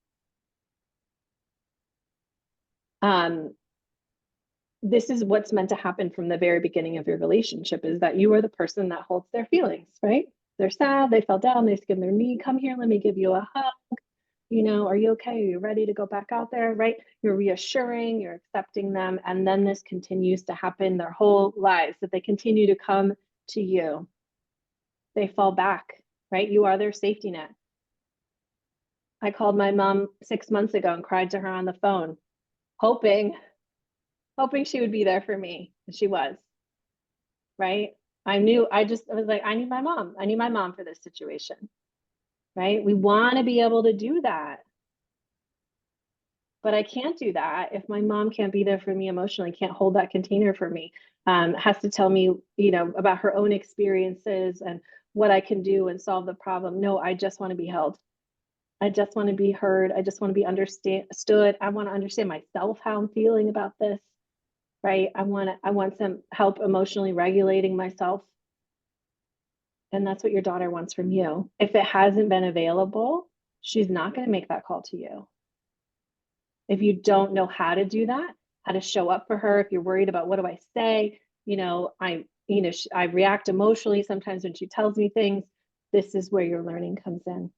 This is what's meant to happen from the very beginning of your relationship, is that you are the person that holds their feelings, right? They're sad, they fell down, they skinned their knee, come here, let me give you a hug. You know, are you okay? Are you ready to go back out there, right? You're reassuring, you're accepting them. And then this continues to happen their whole lives, that they continue to come to you. They fall back, right? You are their safety net. I called my mom 6 months ago and cried to her on the phone, hoping she would be there for me. And she was, right? I was like, I need my mom. I need my mom for this situation, right? We want to be able to do that. But I can't do that if my mom can't be there for me emotionally, can't hold that container for me, has to tell me, you know, about her own experiences and what I can do and solve the problem. No, I just want to be held. I just want to be heard. I just want to be understood. I want to understand myself, how I'm feeling about this, right? I want some help emotionally regulating myself. And that's what your daughter wants from you. If it hasn't been available, she's not going to make that call to you. If you don't know how to do that, how to show up for her, if you're worried about what do I say, you know, I react emotionally sometimes when she tells me things. This is where your learning comes in.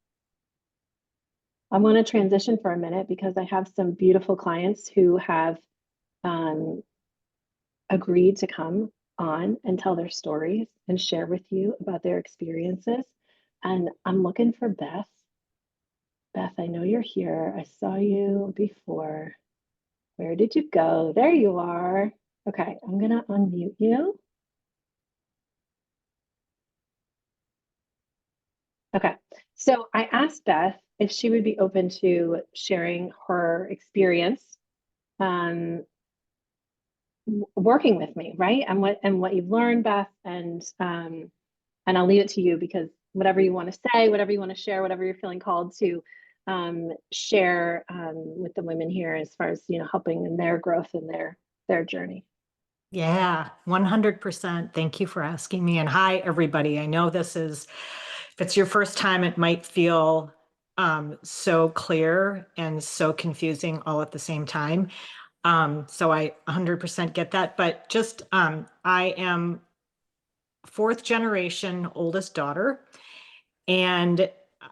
I want to transition for a minute because I have some beautiful clients who have agreed to come on and tell their stories and share with you about their experiences. And I'm looking for Beth. Beth, I know you're here. I saw you before. Where did you go? There you are. Okay, I'm gonna unmute you. Okay, so I asked Beth if she would be open to sharing her experience working with me, right? And what you've learned, Beth, and I'll leave it to you because whatever you want to say, whatever you want to share, whatever you're feeling called to share with the women here as far as, you know, helping in their growth and their journey. Yeah, 100%. Thank you for asking me. And hi, everybody. I know if it's your first time, it might feel so clear and so confusing all at the same time. So I 100% get that. But just, I am fourth generation oldest daughter, and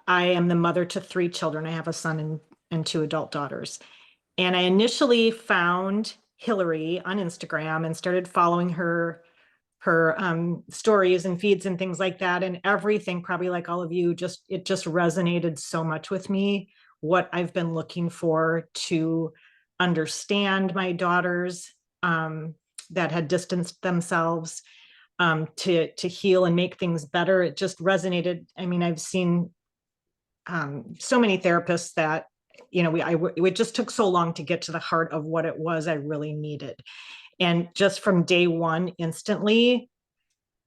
I am the mother to 3 children. I have a son and 2 adult daughters. And I initially found Hillary on Instagram and started following her stories and feeds and things like that. And everything, probably like all of you, it just resonated so much with me, what I've been looking for to understand my daughters that had distanced themselves, to heal and make things better. It just resonated. I mean, I've seen so many therapists that, you know, it just took so long to get to the heart of what it was I really needed. And just from day one, instantly,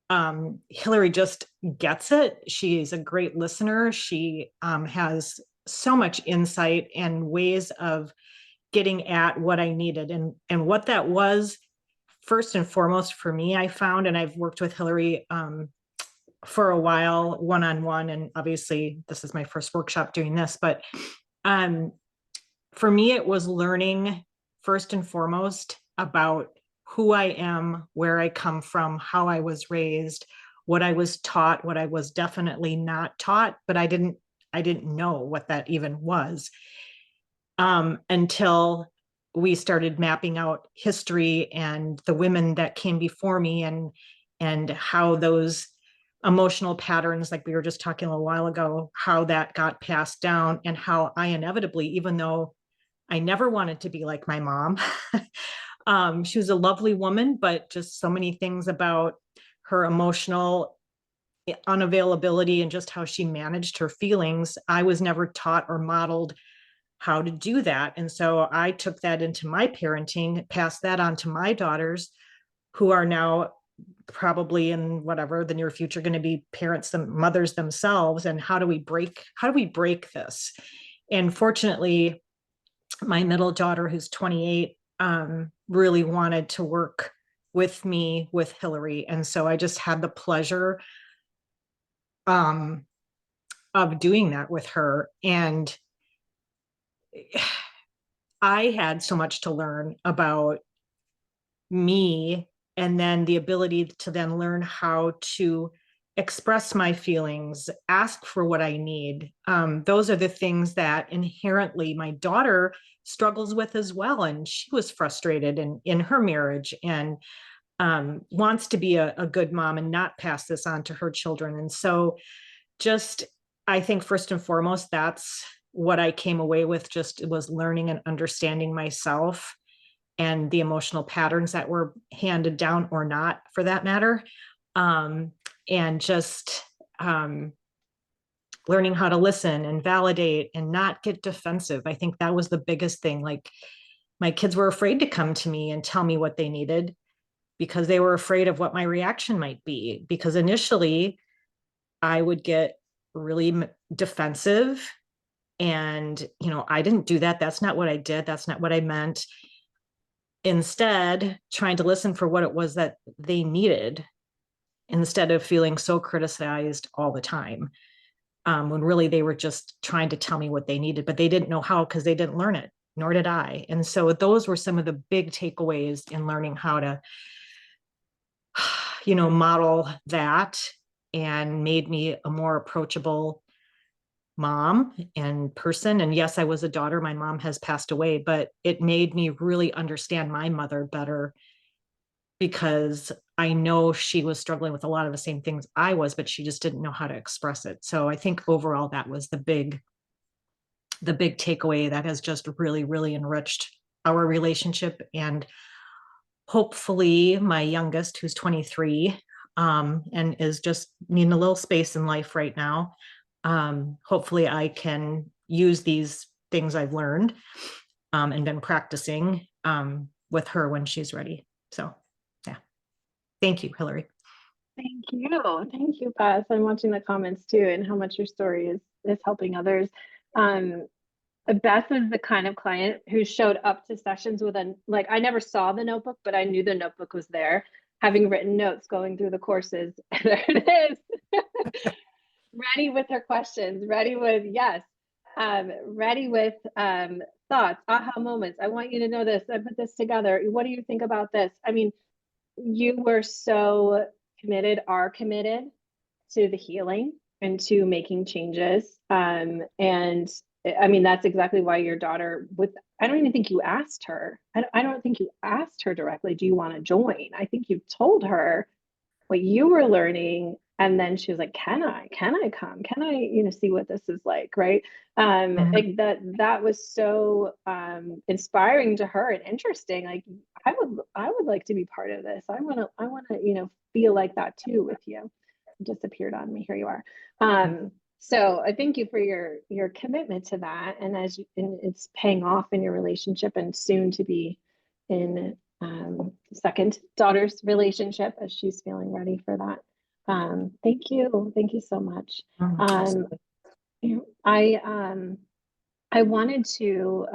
Hillary just gets it. She's a great listener. She has so much insight and ways of getting at what I needed. And what that was, first and foremost for me, I found, and I've worked with Hillary for a while, one-on-one, and obviously this is my first workshop doing this, but for me, it was learning first and foremost about who I am, where I come from, how I was raised, what I was taught, what I was definitely not taught, but I didn't know what that even was until we started mapping out history and the women that came before me, and how those emotional patterns, like we were just talking a little while ago, how that got passed down, and how I inevitably, even though I never wanted to be like my mom, She was a lovely woman, but just so many things about her emotional unavailability and just how she managed her feelings. I was never taught or modeled how to do that. And so I took that into my parenting, passed that on to my daughters, who are now probably in whatever the near future going to be parents, mothers themselves. And how do we break this? And fortunately, my middle daughter, who's 28, really wanted to work with me with Hillary. And so I just had the pleasure of doing that with her. And I had so much to learn about me, and then the ability to then learn how to express my feelings, ask for what I need. Those are the things that inherently my daughter struggles with as well. And she was frustrated in her marriage, and wants to be a good mom and not pass this on to her children. And so just, I think first and foremost, that's what I came away with, just was learning and understanding myself and the emotional patterns that were handed down, or not for that matter. And just learning how to listen and validate and not get defensive. I think that was the biggest thing. Like, my kids were afraid to come to me and tell me what they needed because they were afraid of what my reaction might be. Because initially I would get really defensive and, I didn't do that. That's not what I did. That's not what I meant. Instead, trying to listen for what it was that they needed, instead of feeling so criticized all the time, when really they were just trying to tell me what they needed, but they didn't know how because they didn't learn it, nor did I. And so those were some of the big takeaways in learning how to, model that, and made me a more approachable mom and person. And yes, I was a daughter. My mom has passed away, but it made me really understand my mother better, because I know she was struggling with a lot of the same things I was, but she just didn't know how to express it. So I think overall that was the big takeaway that has just really, really enriched our relationship. And hopefully my youngest, who's 23, and is just needing a little space in life right now, hopefully I can use these things I've learned and been practicing with her when she's ready. So yeah. Thank you, Hillary. Thank you. Thank you, Beth. I'm watching the comments too, and how much your story is helping others. Beth is the kind of client who showed up to sessions with I never saw the notebook, but I knew the notebook was there, having written notes going through the courses. There it is. Ready with her questions, ready with, yes, ready with thoughts, aha moments. I want you to know this. I put this together. What do you think about this? I mean, you were so committed, are committed to the healing and to making changes. And I mean, that's exactly why your daughter, I don't even think you asked her. I don't think you asked her directly, do you want to join? I think you told her what you were learning. And then she was like, can I come? Can I, see what this is like? Right. Like that was so inspiring to her and interesting. Like, I would like to be part of this. I want to, feel like that too with you. It disappeared on me. Here you are. So I thank you for your commitment to that. And and it's paying off in your relationship, and soon to be in second daughter's relationship, as she's feeling ready for that. Thank you so much. I wanted to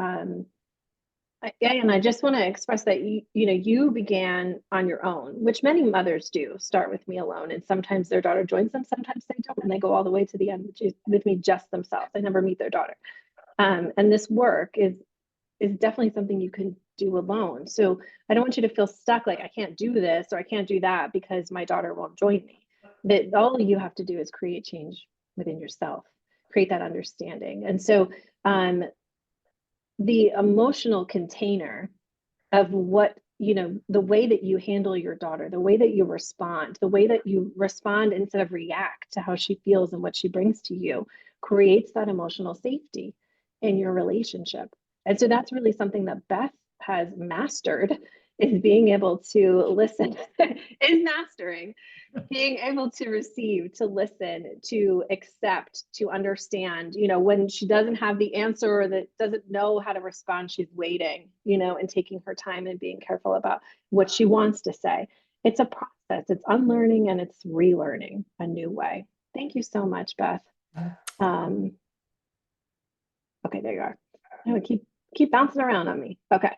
and I just want to express that you began on your own, which many mothers do, start with me alone, and sometimes their daughter joins them, sometimes they don't, and they go all the way to the end with me just themselves. They never meet their daughter. And this work is definitely something you can do alone. So I don't want you to feel stuck, like I can't do this or I can't do that because my daughter won't join me. That all you have to do is create change within yourself, create that understanding. And so the emotional container of what, the way that you handle your daughter, the way that you respond, instead of react to how she feels and what she brings to you, creates that emotional safety in your relationship. And so that's really something that Beth has mastered is being able to listen, is mastering, being able to receive, to listen, to accept, to understand, when she doesn't have the answer or that doesn't know how to respond, she's waiting, and taking her time and being careful about what she wants to say. It's a process. It's unlearning and it's relearning a new way. Thank you so much, Beth. Okay, there you are. I would keep bouncing around on me. Okay.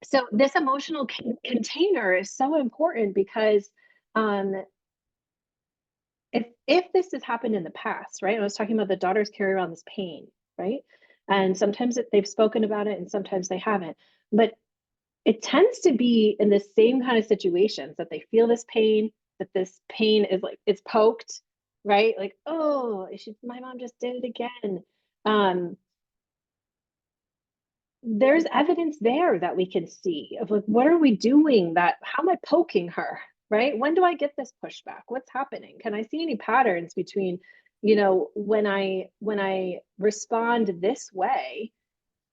So this emotional container is so important because if this has happened in the past, right? I was talking about the daughters carry around this pain, right? And sometimes they've spoken about it and sometimes they haven't. But it tends to be in the same kind of situations that they feel this pain, that this pain is like it's poked, right? Like, oh, my mom just did it again. There's evidence there that we can see of like, what are we doing how am I poking her, right? When do I get this pushback? What's happening? Can I see any patterns between, when I respond this way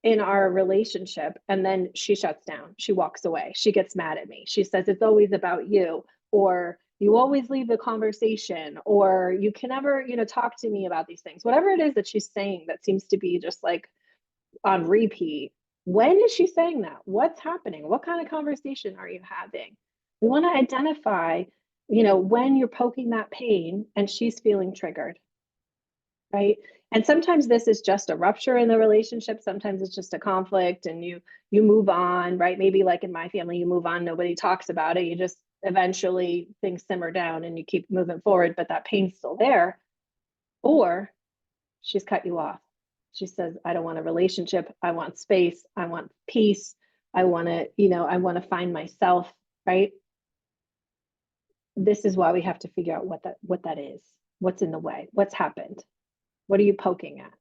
in our relationship and then she shuts down, she walks away, she gets mad at me, she says it's always about you, or you always leave the conversation, or you can never, talk to me about these things, whatever it is that she's saying that seems to be just like on repeat. When is she saying that? What's happening? What kind of conversation are you having? We want to identify, when you're poking that pain and she's feeling triggered, right? And sometimes this is just a rupture in the relationship. Sometimes it's just a conflict and you move on, right? Maybe like in my family, you move on, nobody talks about it. You just eventually things simmer down and you keep moving forward, but that pain's still there. Or she's cut you off. She says, I don't want a relationship. I want space. I want peace. I want to find myself, right? This is why we have to figure out what that is. What's in the way? What's happened? What are you poking at?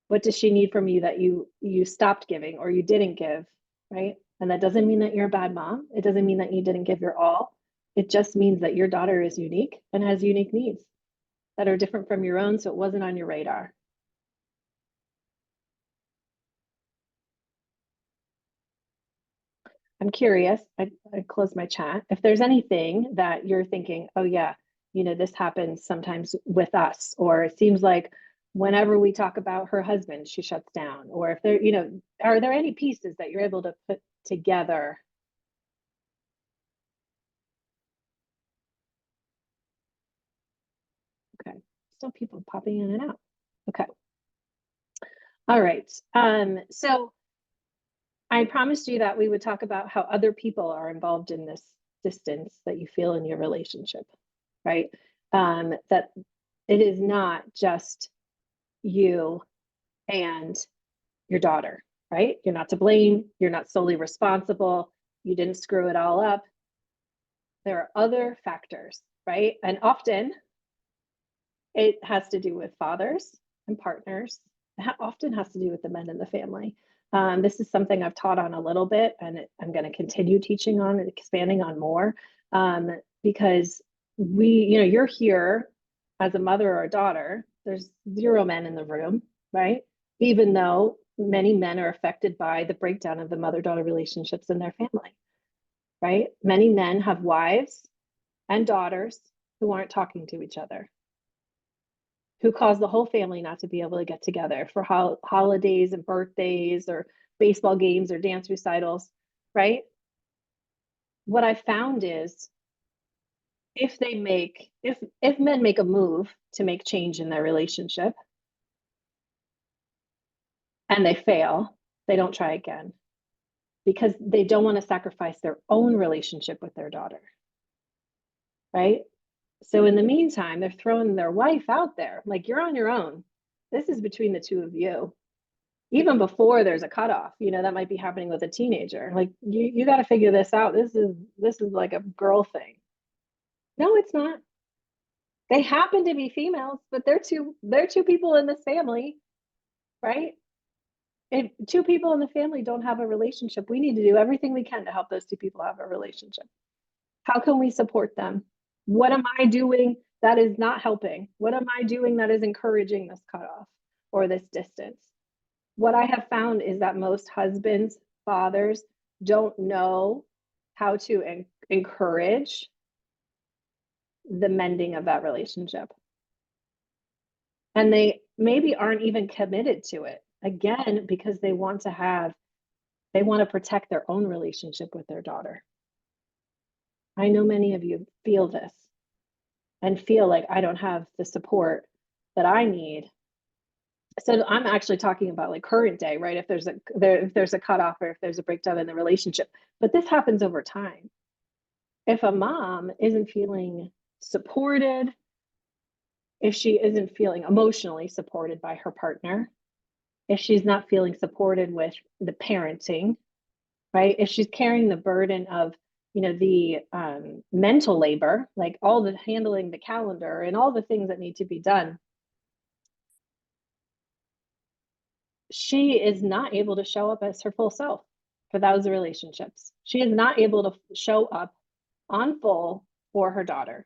What does she need from you that you stopped giving or you didn't give, right? And that doesn't mean that you're a bad mom. It doesn't mean that you didn't give your all. It just means that your daughter is unique and has unique needs that are different from your own, so it wasn't on your radar. I'm curious, I closed my chat. If there's anything that you're thinking, oh yeah, this happens sometimes with us, or it seems like whenever we talk about her husband, she shuts down, or if there, are there any pieces that you're able to put together? Okay, still people popping in and out. Okay. All right. So I promised you that we would talk about how other people are involved in this distance that you feel in your relationship, right? That it is not just you and your daughter, right? You're not to blame. You're not solely responsible. You didn't screw it all up. There are other factors, right? And often it has to do with fathers and partners. It often has to do with the men in the family. This is something I've taught on a little bit, and I'm going to continue teaching on and expanding on more, because you're here as a mother or a daughter. There's 0 men in the room, right? Even though many men are affected by the breakdown of the mother-daughter relationships in their family, right? Many men have wives and daughters who aren't talking to each other, who caused the whole family not to be able to get together for holidays and birthdays or baseball games or dance recitals, right? What I found is if men make a move to make change in their relationship and they fail, they don't try again because they don't want to sacrifice their own relationship with their daughter, right? So in the meantime, they're throwing their wife out there like, you're on your own. This is between the two of you. Even before there's a cutoff, that might be happening with a teenager. Like you got to figure this out. This is like a girl thing. No, it's not. They happen to be females, but they're two people in this family, right? If 2 people in the family don't have a relationship, we need to do everything we can to help those 2 people have a relationship. How can we support them? What am I doing that is not helping? What am I doing that is encouraging this cutoff or this distance? What I have found is that most husbands fathers don't know how to encourage the mending of that relationship. And they maybe aren't even committed to it, again, because they want to protect their own relationship with their daughter. I know many of you feel this and feel like I don't have the support that I need. So I'm actually talking about like current day, right? If there's a cutoff or if there's a breakdown in the relationship, but this happens over time. If a mom isn't feeling supported, if she isn't feeling emotionally supported by her partner, if she's not feeling supported with the parenting, right? If she's carrying the burden of, the mental labor, like all the handling the calendar and all the things that need to be done, she is not able to show up as her full self for those relationships. She is not able to show up on full for her daughter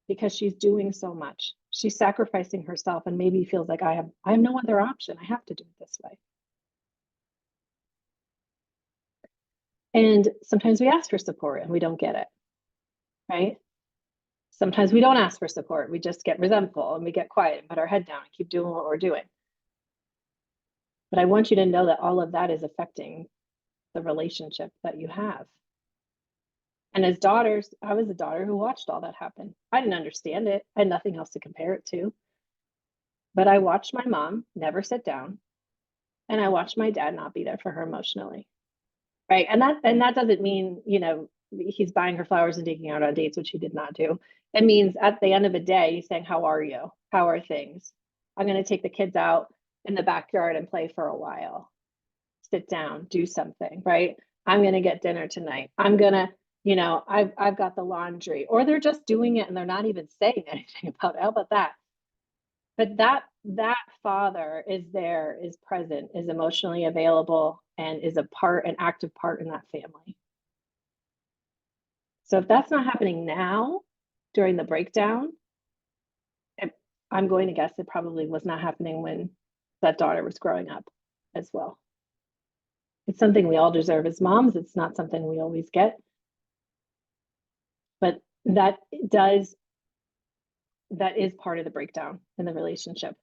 because she's doing so much. She's sacrificing herself and maybe feels like I have no other option. I have to do it this way. And sometimes we ask for support and we don't get it, right? Sometimes we don't ask for support. We just get resentful and we get quiet and put our head down and keep doing what we're doing. But I want you to know that all of that is affecting the relationship that you have. And as daughters, I was a daughter who watched all that happen. I didn't understand it. I had nothing else to compare it to. But I watched my mom never sit down, and I watched my dad not be there for her emotionally. Right. And that doesn't mean, he's buying her flowers and taking her out on dates, which he did not do. It means at the end of the day, he's saying, how are you? How are things? I'm going to take the kids out in the backyard and play for a while. Sit down, do something, right? I'm going to get dinner tonight. I'm going to, I've got the laundry, or they're just doing it and they're not even saying anything about it. How about that? But that father is there, is present, is emotionally available, and is an active part in that family. So if that's not happening now during the breakdown, I'm going to guess it probably was not happening when that daughter was growing up as well. It's something we all deserve as moms. It's not something we always get. But that is part of the breakdown in the relationship.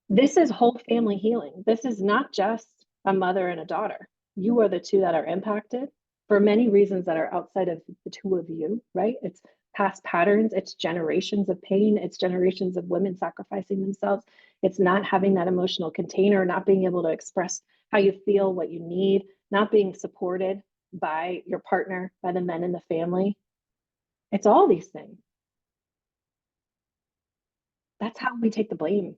This is whole family healing. This is not just a mother and a daughter. You are the two that are impacted for many reasons that are outside of the two of you, right? It's past patterns, it's generations of pain, it's generations of women sacrificing themselves. It's not having that emotional container, not being able to express how you feel, what you need, not being supported by your partner, by the men in the family. It's all these things. That's how we take the blame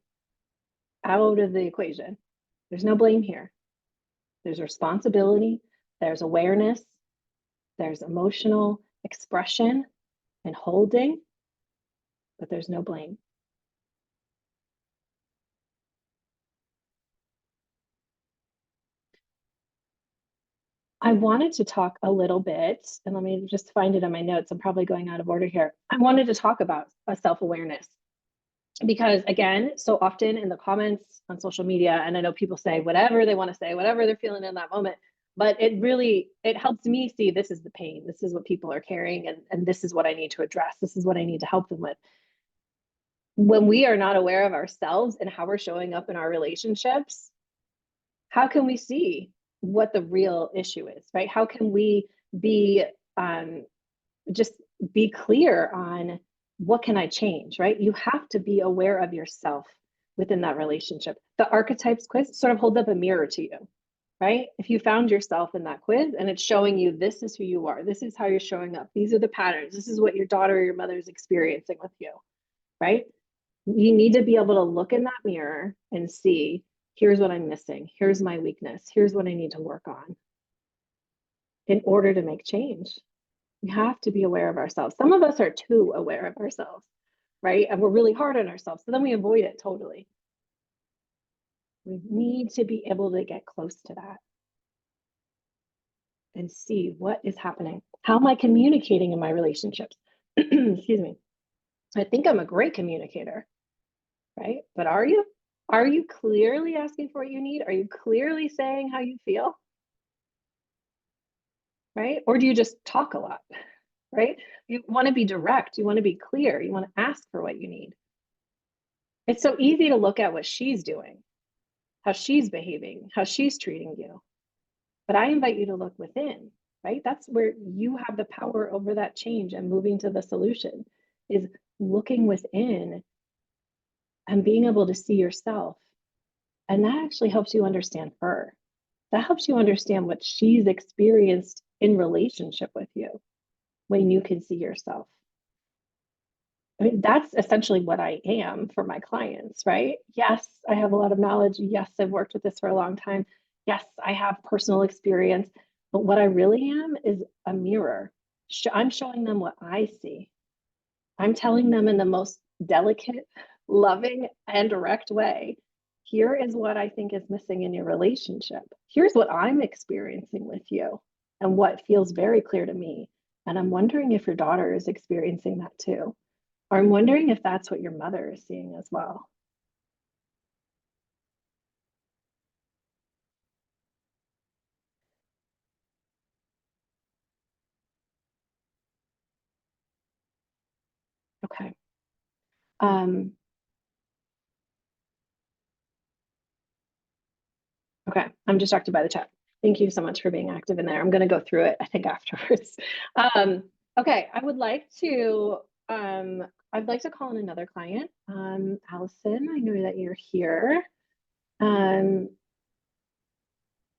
out of the equation. There's no blame here. There's responsibility, there's awareness, there's emotional expression and holding, but there's no blame. I wanted to talk a little bit, and let me just find it in my notes. I'm probably going out of order here. I wanted to talk about a self-awareness because, again, so often in the comments on social media, and I know people say whatever they want to say, whatever they're feeling in that moment, but it helps me see this is the pain. This is what people are carrying, and this is what I need to address. This is what I need to help them with. When we are not aware of ourselves and how we're showing up in our relationships, how can we see what the real issue is, right? How can we be just be clear on what can I change, right? You have to be aware of yourself within that relationship. The archetypes quiz sort of holds up a mirror to you, right? If you found yourself in that quiz and it's showing you this is who you are, this is how you're showing up, these are the patterns, this is what your daughter or your mother is experiencing with you, right? You need to be able to look in that mirror and see, here's what I'm missing, here's my weakness, here's what I need to work on in order to make change. We have to be aware of ourselves. Some of us are too aware of ourselves, right? And we're really hard on ourselves, so then we avoid it totally. We need to be able to get close to that and see what is happening. How am I communicating in my relationships? Excuse me. I think I'm a great communicator, right? But are you? Are you clearly asking for what you need? Are you clearly saying how you feel? Right? Or do you just talk a lot? Right? You want to be direct, you want to be clear, you want to ask for what you need. It's so easy to look at what she's doing, how she's behaving, how she's treating you. But I invite you to look within, right? That's where you have the power over that change and moving to the solution, is looking within and being able to see yourself. And that actually helps you understand her. That helps you understand what she's experienced in relationship with you when you can see yourself. I mean, that's essentially what I am for my clients, right? Yes, I have a lot of knowledge. Yes, I've worked with this for a long time. Yes, I have personal experience. But what I really am is a mirror. I'm showing them what I see. I'm telling them in the most delicate, loving, and direct way, here is what I think is missing in your relationship. Here's what I'm experiencing with you and what feels very clear to me. And I'm wondering if your daughter is experiencing that too. Or I'm wondering if that's what your mother is seeing as well. Okay. Okay, I'm distracted by the chat. Thank you so much for being active in there. I'm going to go through it, I think, afterwards. Okay, I'd like to call in another client. Allison, I know that you're here. And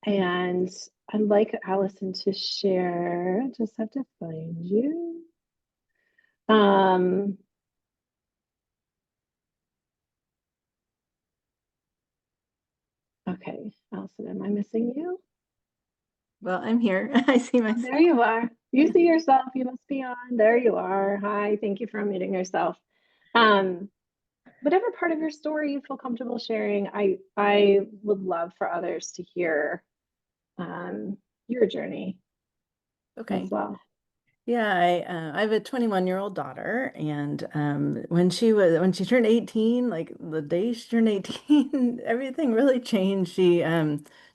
I'd like Allison to share. Just have to find you. Okay, Allison, am I missing you? Well, I'm here. I see Oh, myself. there you are. You see yourself. You must be on. There you are. Hi. Thank you for unmuting yourself. Whatever part of your story you feel comfortable sharing, I would love for others to hear your journey Okay. as well. Yeah, I have a 21-year-old daughter, and when she turned 18, like the day she turned 18, everything really changed. She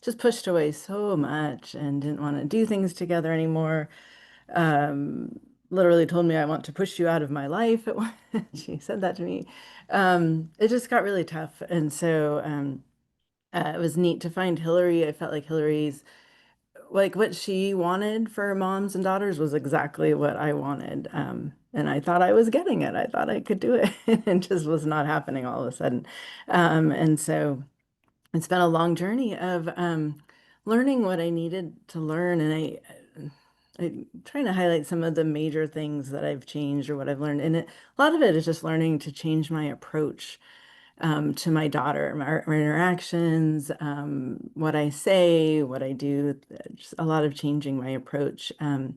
just pushed away so much and didn't want to do things together anymore. Um, Literally told me, "I want to push you out of my life." She said that to me. It just got really tough, and so it was neat to find Hillary. I felt like Hillary's like what she wanted for moms and daughters was exactly what I wanted. And I thought I was getting it. I thought I could do it. And it just was not happening all of a sudden. And so it's been a long journey of learning what I needed to learn. And I'm trying to highlight some of the major things that I've changed or what I've learned. And a lot of it is just learning to change my approach to my daughter, my interactions, what I say, what I do, just a lot of changing my approach. I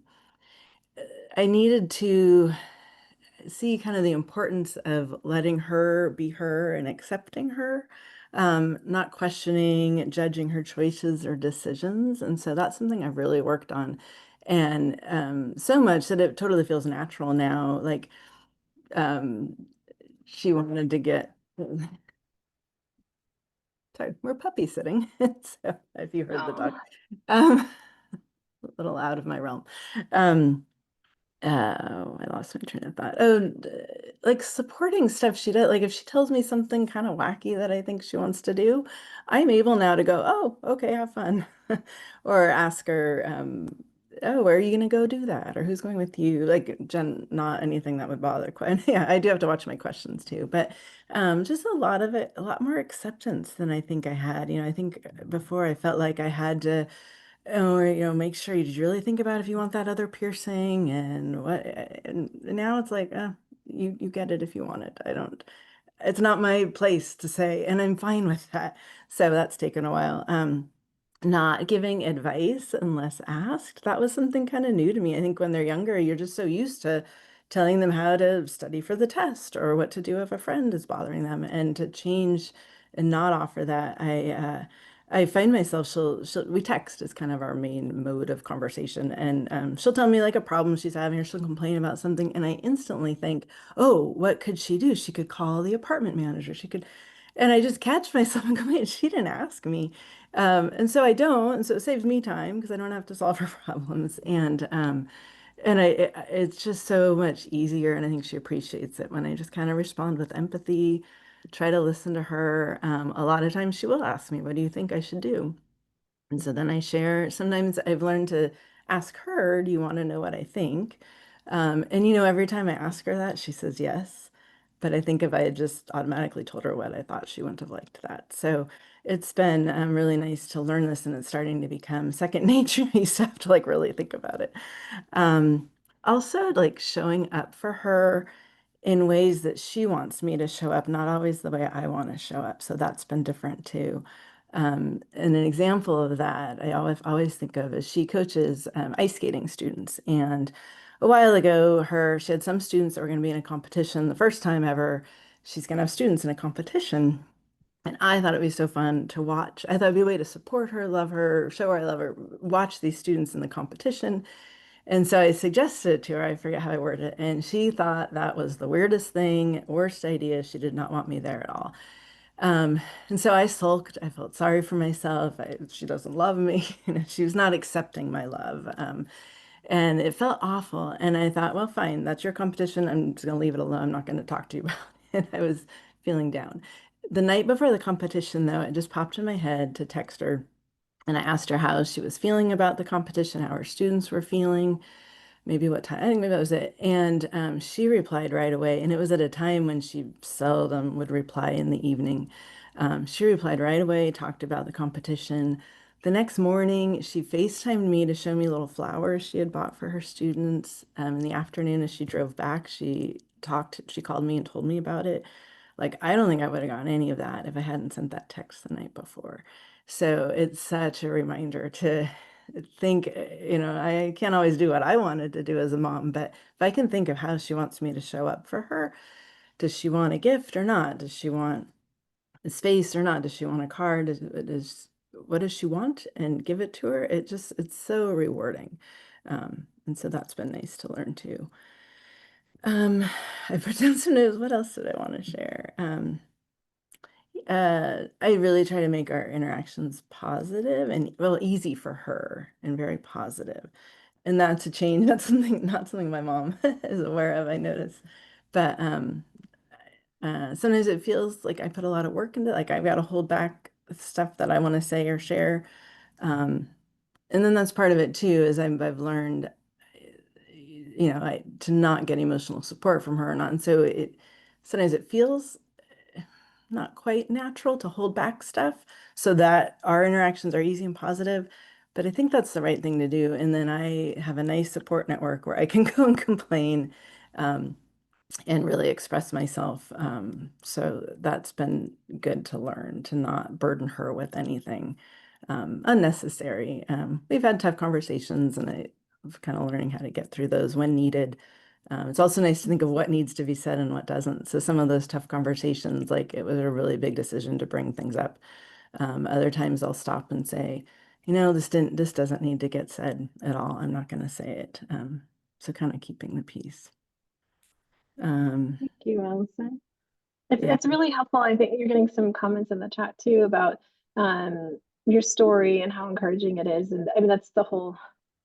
needed to see kind of the importance of letting her be her and accepting her, not questioning, judging her choices or decisions. And so that's something I've really worked on. And so much that it totally feels natural now. Like um, she wanted to get sorry, we're puppy sitting. So if you heard the dog, um, a little out of my realm. Um, I lost my train of thought. Like supporting stuff she does. Like if she tells me something kind of wacky that I think she wants to do, I'm able now to go, oh, okay, have fun. Or ask her, oh, where are you gonna go do that? Or who's going with you? Like Jen, not anything that would bother. Quite. Yeah, I do have to watch my questions too, but just a lot of it, a lot more acceptance than I think I had. I think before I felt like I had to or, make sure did you really think about if you want that other piercing and what, and now it's like, you get it if you want it. I don't, it's not my place to say, and I'm fine with that. So that's taken a while. Not giving advice unless asked. That was something kind of new to me. I think when they're younger, you're just so used to telling them how to study for the test or what to do if a friend is bothering them, and to change and not offer that. I find myself we text is kind of our main mode of conversation, and she'll tell me like a problem she's having or she'll complain about something, and I instantly think, oh, what could she do? She could call the apartment manager. She could, And I just catch myself and go, "Wait, she didn't ask me." And so I don't, and so it saves me time because I don't have to solve her problems. It's just so much easier, and I think she appreciates it when I just kind of respond with empathy, try to listen to her. A lot of times she will ask me, "What do you think I should do?" And so then I share. Sometimes I've learned to ask her, "Do you want to know what I think?" And every time I ask her that, she says yes. But I think if I had just automatically told her what I thought, she wouldn't have liked that. So it's been really nice to learn this, and it's starting to become second nature. I used to have to like really think about it. Um, Also, like showing up for her in ways that she wants me to show up, not always the way I want to show up. So that's been different too. And an example of that I always think of is she coaches ice skating students. And a while ago, she had some students that were going to be in a competition. The first time ever, she's going to have students in a competition. And I thought it'd be so fun to watch. I thought it'd be a way to support her, love her, show her I love her, watch these students in the competition. And so I suggested it to her. I forget how I worded it. And she thought that was the weirdest thing, worst idea. She did not want me there at all. And so I sulked. I felt sorry for myself. She doesn't love me. She was not accepting my love. And it felt awful. And I thought, well, fine, that's your competition. I'm just going to leave it alone. I'm not going to talk to you about it. I was feeling down. The night before the competition, though, it just popped in my head to text her. And I asked her how she was feeling about the competition, how her students were feeling, maybe what time, I think maybe that was it. And she replied right away. And it was at a time when she seldom would reply in the evening. She replied right away, talked about the competition. The next morning, she FaceTimed me to show me little flowers she had bought for her students. In the afternoon, as she drove back, she called me and told me about it. Like, I don't think I would have gotten any of that if I hadn't sent that text the night before. So it's such a reminder to think, I can't always do what I wanted to do as a mom, but if I can think of how she wants me to show up for her, does she want a gift or not? Does she want a space or not? Does she want a car? What does she want? And give it to her. It's so rewarding. And so that's been nice to learn too. I put down some notes. What else did I want to share? I really try to make our interactions positive and well, easy for her and very positive. And that's a change. That's not something my mom is aware of, I notice. But sometimes it feels like I put a lot of work into it. Like I've got to hold back stuff that I want to say or share. Um, and then that's part of it too, is I've learned, to not get emotional support from her or not. And so sometimes it feels not quite natural to hold back stuff so that our interactions are easy and positive. But I think that's the right thing to do. And then I have a nice support network where I can go and complain and really express myself. So that's been good to learn to not burden her with anything unnecessary. We've had tough conversations, and I'm kind of learning how to get through those when needed. It's also nice to think of what needs to be said and what doesn't. So some of those tough conversations, like it was a really big decision to bring things up. Other times I'll stop and say, this doesn't need to get said at all. I'm not going to say it. So kind of keeping the peace. Thank you, Allison. Yeah. It's really helpful. I think you're getting some comments in the chat too about your story and how encouraging it is. And I mean, that's the whole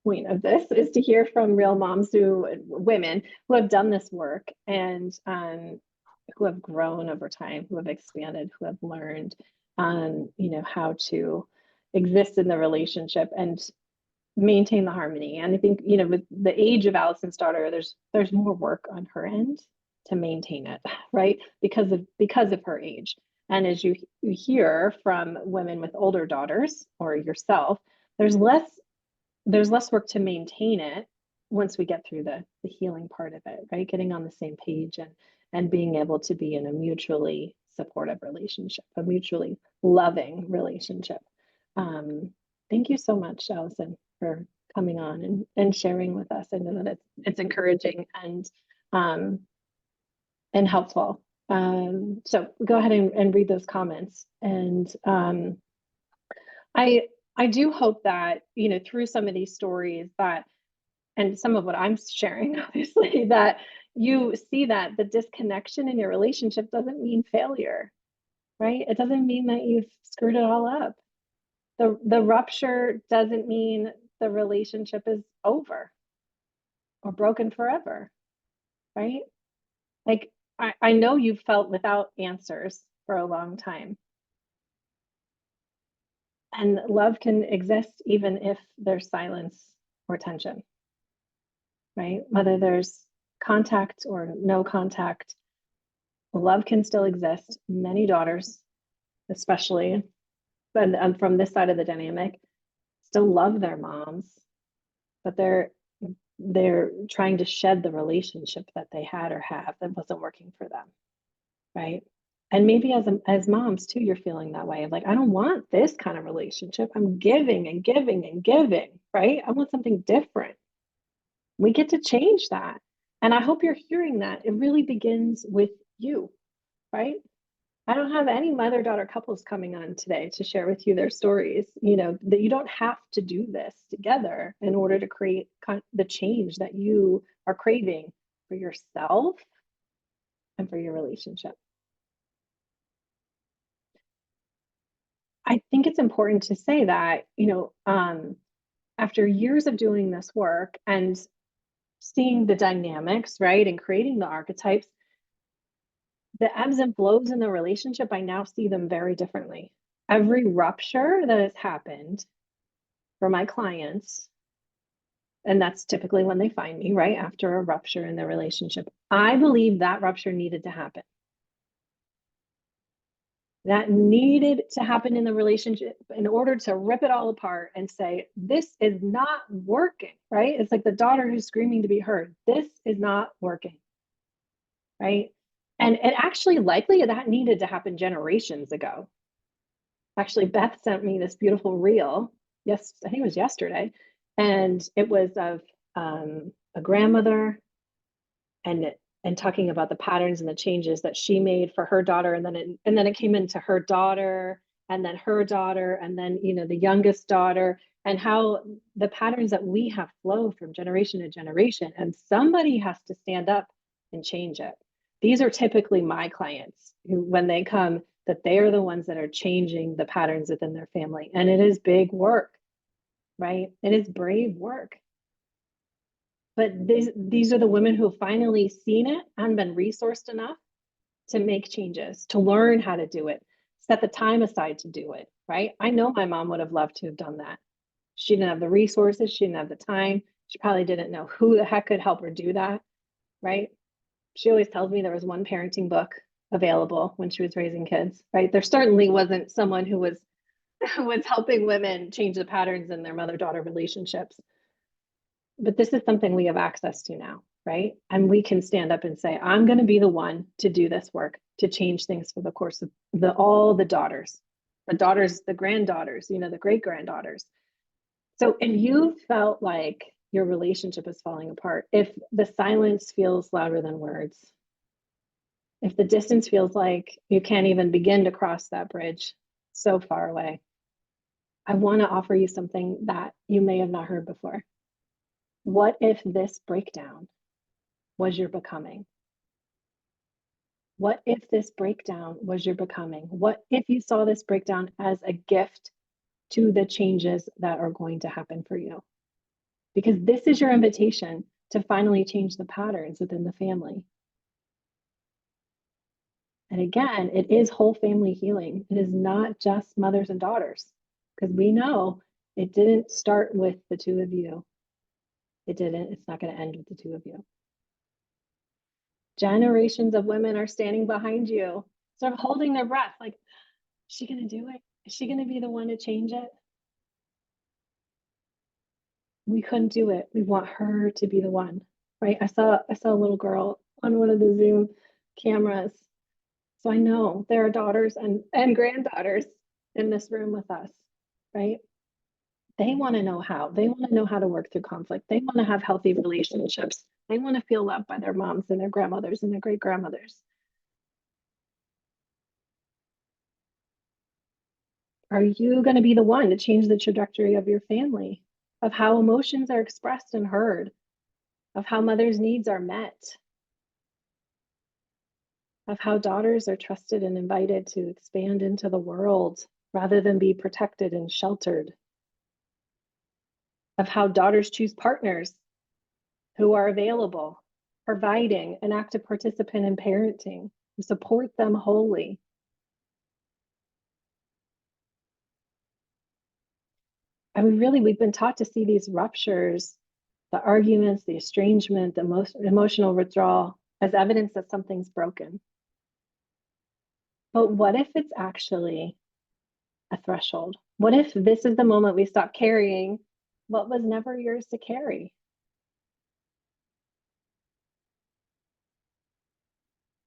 point of this, is to hear from real women who have done this work and who have grown over time, who have expanded, who have learned, how to exist in the relationship and maintain the harmony. And I think, with the age of Allison's daughter, there's more work on her end to maintain it, right? Because of her age. And as you hear from women with older daughters or yourself, there's less work to maintain it once we get through the healing part of it, right? Getting on the same page and being able to be in a mutually supportive relationship, a mutually loving relationship. Thank you so much, Allison, for coming on and sharing with us. I know that it's encouraging and helpful. So go ahead and read those comments. And I do hope that, through some of these stories and some of what I'm sharing, obviously, that you see that the disconnection in your relationship doesn't mean failure. right? It doesn't mean that you've screwed it all up. The rupture doesn't mean the relationship is over or broken forever, right? Like, I know you've felt without answers for a long time. And love can exist even if there's silence or tension, right? Whether there's contact or no contact, love can still exist. Many daughters, especially, but from this side of the dynamic, still love their moms, but they're trying to shed the relationship that they had or have that wasn't working for them, right? And maybe as moms too, you're feeling that way of like, I don't want this kind of relationship. I'm giving and giving and giving, right? I want something different. We get to change that. And I hope you're hearing that. It really begins with you, right? I don't have any mother-daughter couples coming on today to share with you their stories, that you don't have to do this together in order to create the change that you are craving for yourself and for your relationship. I think it's important to say that, after years of doing this work and seeing the dynamics, right, and creating the archetypes, the ebbs and flows in the relationship, I now see them very differently. Every rupture that has happened for my clients, and that's typically when they find me, right, after a rupture in their relationship, I believe that rupture needed to happen. That needed to happen in the relationship in order to rip it all apart and say, this is not working, right? It's like the daughter who's screaming to be heard. This is not working, right? And it actually likely that needed to happen generations ago. Actually, Beth sent me this beautiful reel. Yes, I think it was yesterday. And it was of a grandmother and talking about the patterns and the changes that she made for her daughter, and then it came into her daughter, and then her daughter, and then the youngest daughter, and how the patterns that we have flow from generation to generation, and somebody has to stand up and change it. These are typically my clients who, when they come, that they are the ones that are changing the patterns within their family, and it is big work, right? It is brave work. But these are the women who have finally seen it and been resourced enough to make changes, to learn how to do it, set the time aside to do it, right? I know my mom would have loved to have done that. She didn't have the resources, she didn't have the time. She probably didn't know who the heck could help her do that, right? She always tells me there was one parenting book available when she was raising kids, right? There certainly wasn't someone who was helping women change the patterns in their mother-daughter relationships. But this is something we have access to now, right? And we can stand up and say, I'm going to be the one to do this work, to change things for the course of all the daughters, the granddaughters, the great granddaughters. So if you felt like your relationship is falling apart, if the silence feels louder than words, if the distance feels like you can't even begin to cross that bridge so far away, I want to offer you something that you may have not heard before. What if this breakdown was your becoming? What if this breakdown was your becoming? What if you saw this breakdown as a gift to the changes that are going to happen for you? Because this is your invitation to finally change the patterns within the family. And again, it is whole family healing. It is not just mothers and daughters, because we know it didn't start with the two of you. It didn't. It's not going to end with the two of you. Generations of women are standing behind you, sort of holding their breath, like, is she going to do it? Is she going to be the one to change it? We couldn't do it. We want her to be the one, right? I saw a little girl on one of the Zoom cameras. So I know there are daughters and granddaughters in this room with us, right? They want to know how. They want to know how to work through conflict. They want to have healthy relationships. They want to feel loved by their moms and their grandmothers and their great grandmothers. Are you going to be the one to change the trajectory of your family, of how emotions are expressed and heard, of how mothers' needs are met? of how daughters are trusted and invited to expand into the world rather than be protected and sheltered, of how daughters choose partners who are available, providing, an active participant in parenting, who support them wholly. And we've been taught to see these ruptures, the arguments, the estrangement, the emotional withdrawal as evidence that something's broken. But what if it's actually a threshold? What if this is the moment we stop carrying what was never yours to carry?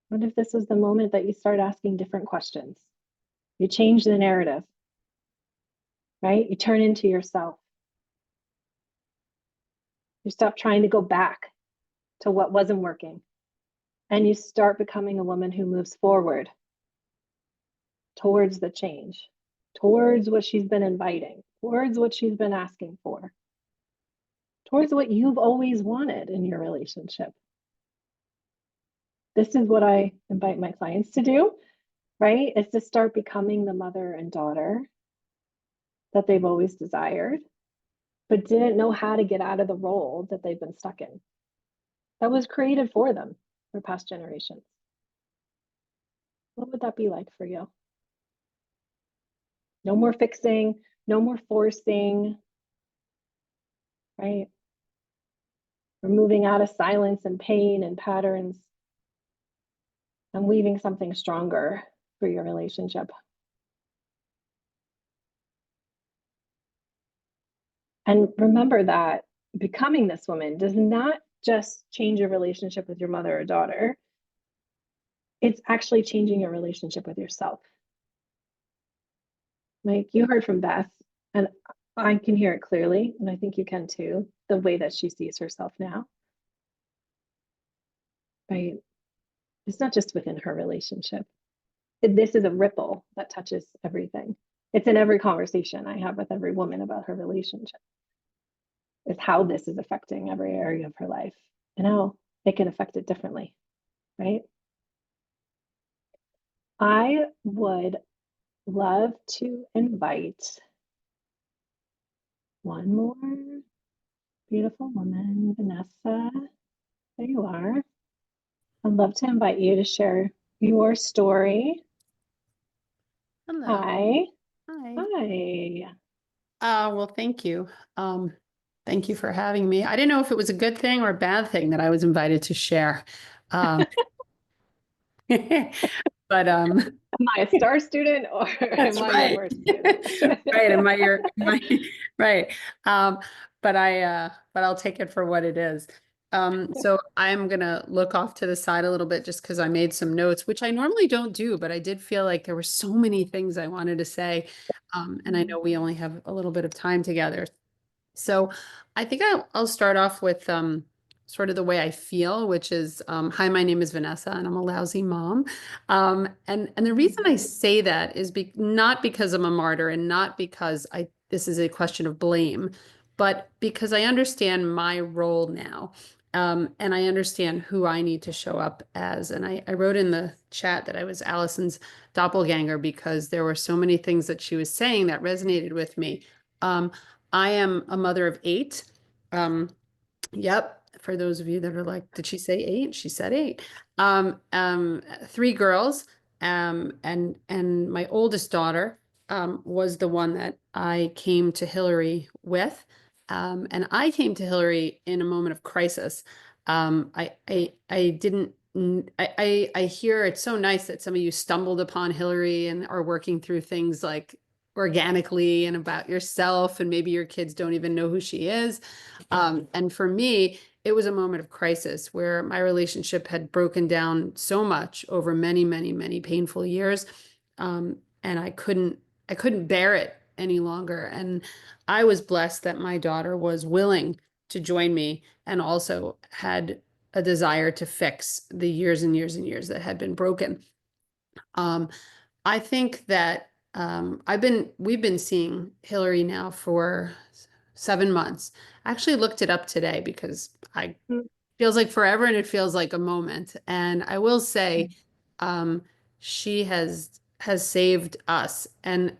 What if this was the moment that you start asking different questions? You change the narrative, right? You turn into yourself. You stop trying to go back to what wasn't working. And you start becoming a woman who moves forward towards the change, towards what she's been inviting, towards what she's been asking for, towards what you've always wanted in your relationship. This is what I invite my clients to do, right? Is to start becoming the mother and daughter that they've always desired, but didn't know how to get out of the role that they've been stuck in. That was created for them for past generations. What would that be like for you? No more fixing, no more forcing, right? We're moving out of silence and pain and patterns and weaving something stronger for your relationship. And remember that becoming this woman does not just change your relationship with your mother or daughter. It's actually changing your relationship with yourself. Like you heard from Beth, and I can hear it clearly, and I think you can too, the way that she sees herself now. Right? It's not just within her relationship. This is a ripple that touches everything. It's in every conversation I have with every woman about her relationship. It's how this is affecting every area of her life and how it can affect it differently, right? I would love to invite one more beautiful woman, Vanessa. There you are. I'd love to invite you to share your story. Hello. Hi. Hi. Hi. Well, thank you. Thank you for having me. I didn't know if it was a good thing or a bad thing that I was invited to share. Um, but Am I a star student or that's am I your right. worst student? Right. Right. But I'll take it for what it is. So I'm gonna look off to the side a little bit just because I made some notes, which I normally don't do, but I did feel like there were so many things I wanted to say. And I know we only have a little bit of time together. So I think I'll start off with sort of the way I feel, which is, hi, my name is Vanessa and I'm a lousy mom. And the reason I say that is not because I'm a martyr and not because this is a question of blame, but because I understand my role now. And I understand who I need to show up as. And I wrote in the chat that I was Allison's doppelganger because there were so many things that she was saying that resonated with me. I am a mother of 8. Yep. For those of you that are like, did she say 8? She said 8. 3 girls. And my oldest daughter was the one that I came to Hillary with. And I came to Hillary in a moment of crisis. I didn't. I hear it's so nice that some of you stumbled upon Hillary and are working through things like organically and about yourself, and maybe your kids don't even know who she is. And for me, it was a moment of crisis where my relationship had broken down so much over many, many, many painful years. And I couldn't bear it any longer. And I was blessed that my daughter was willing to join me and also had a desire to fix the years and years and years that had been broken. I think that we've been seeing Hillary now for 7 months. I actually looked it up today because feels like forever and it feels like a moment. And I will say, um, she has saved us, and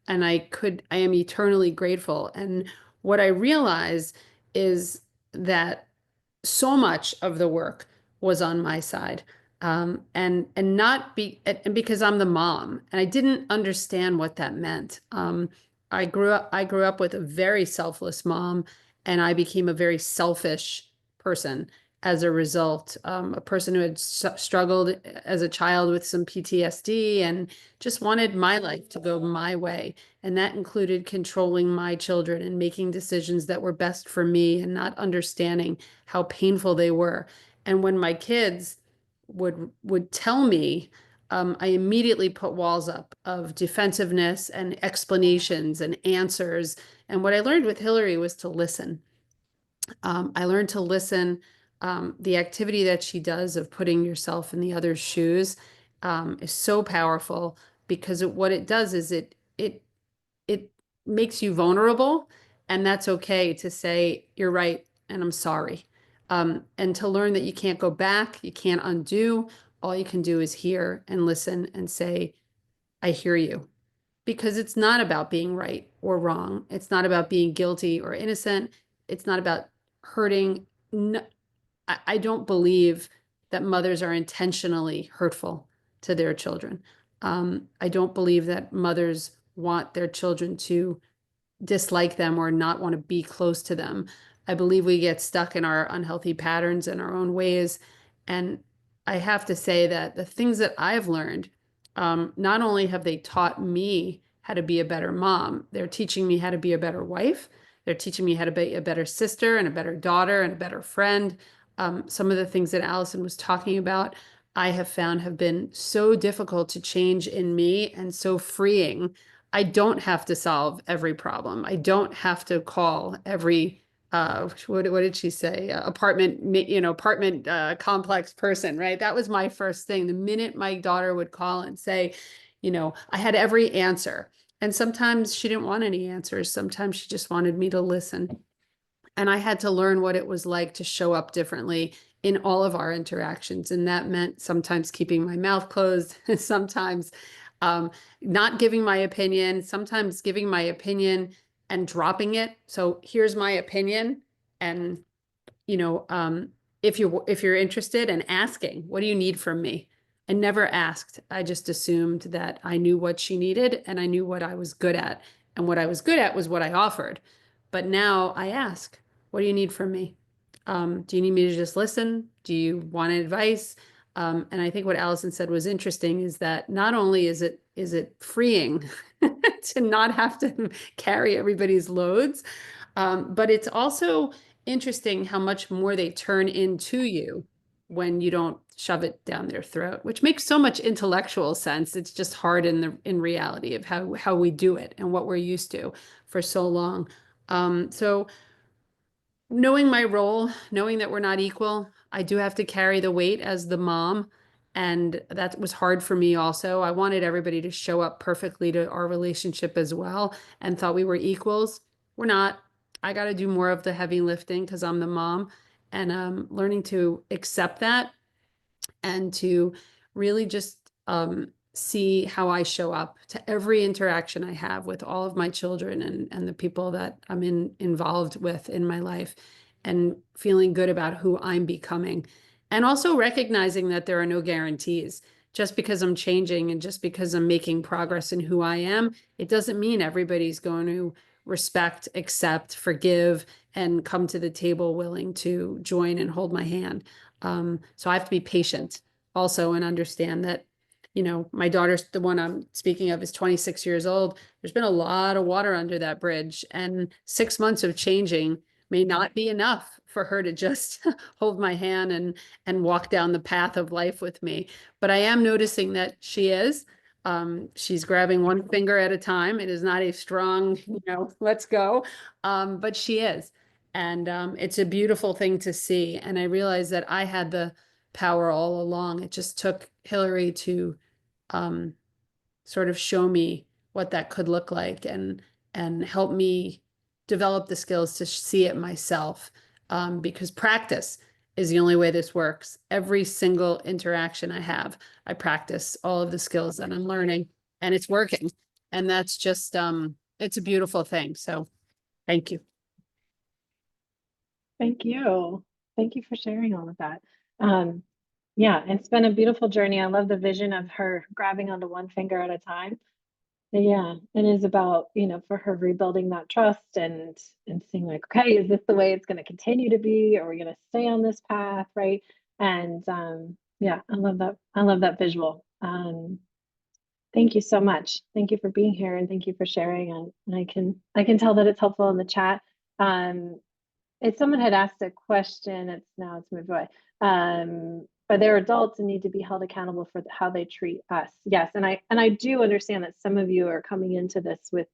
I am eternally grateful. And what I realize is that so much of the work was on my side. And not be and because I'm the mom and I didn't understand what that meant. I grew up with a very selfless mom, and I became a very selfish person as a result. A person who had struggled as a child with some PTSD and just wanted my life to go my way. And that included controlling my children and making decisions that were best for me and not understanding how painful they were. And when my kids would tell me, I immediately put walls up of defensiveness and explanations and answers. And what I learned with Hillary was to listen. I learned to listen. The activity that she does of putting yourself in the other's shoes is so powerful, because what it does is it makes you vulnerable, and that's okay to say you're right and I'm sorry. And to learn that you can't go back, you can't undo. All you can do is hear and listen and say, I hear you. Because it's not about being right or wrong. It's not about being guilty or innocent. It's not about hurting. No, I don't believe that mothers are intentionally hurtful to their children. I don't believe that mothers want their children to dislike them or not want to be close to them. I believe we get stuck in our unhealthy patterns and our own ways. And I have to say that the things that I've learned, not only have they taught me how to be a better mom, they're teaching me how to be a better wife. They're teaching me how to be a better sister and a better daughter and a better friend. Some of the things that Allison was talking about, I have found have been so difficult to change in me and so freeing. I don't have to solve every problem. I don't have to call every what did she say? Apartment complex person, right? That was my first thing. The minute my daughter would call and say, I had every answer. And sometimes she didn't want any answers. Sometimes she just wanted me to listen. And I had to learn what it was like to show up differently in all of our interactions. And that meant sometimes keeping my mouth closed, sometimes not giving my opinion, sometimes giving my opinion and dropping it. So here's my opinion. And, if you're interested, and asking, what do you need from me? I never asked. I just assumed that I knew what she needed and I knew what I was good at. And what I was good at was what I offered. But now I ask, what do you need from me? Do you need me to just listen? Do you want advice? And I think what Allison said was interesting, is that not only is it freeing to not have to carry everybody's loads, but it's also interesting how much more they turn into you when you don't shove it down their throat, which makes so much intellectual sense. It's just hard in reality of how we do it and what we're used to for so long. So knowing my role, knowing that we're not equal, I do have to carry the weight as the mom. And that was hard for me also. I wanted everybody to show up perfectly to our relationship as well, and thought we were equals. We're not. I got to do more of the heavy lifting because I'm the mom, and learning to accept that and to really just see how I show up to every interaction I have with all of my children and the people that I'm involved with in my life, and feeling good about who I'm becoming. And also recognizing that there are no guarantees. Just because I'm changing and just because I'm making progress in who I am, it doesn't mean everybody's going to respect, accept, forgive, and come to the table willing to join and hold my hand. So I have to be patient also, and understand that, my daughter's, the one I'm speaking of, is 26 years old. There's been a lot of water under that bridge, and 6 months of changing may not be enough for her to just hold my hand and walk down the path of life with me. But I am noticing that she is. She's grabbing one finger at a time. It is not a strong, let's go. But she is. And it's a beautiful thing to see. And I realized that I had the power all along. It just took Hillary to sort of show me what that could look like, and help me develop the skills to see it myself. Because practice is the only way this works. Every single interaction I have, I practice all of the skills that I'm learning, and it's working. And that's just, it's a beautiful thing. So thank you. Thank you. Thank you for sharing all of that. Yeah, it's been a beautiful journey. I love the vision of her grabbing onto one finger at a time. And yeah, it is about, for her rebuilding that trust and seeing like, okay, is this the way it's going to continue to be? Are we going to stay on this path, right? And yeah, I love that. I love that visual. Thank you so much. Thank you for being here and thank you for sharing. And I can tell that it's helpful in the chat. If someone had asked a question, it's moved away. But they're adults and need to be held accountable for how they treat us. Yes, and I do understand that some of you are coming into this with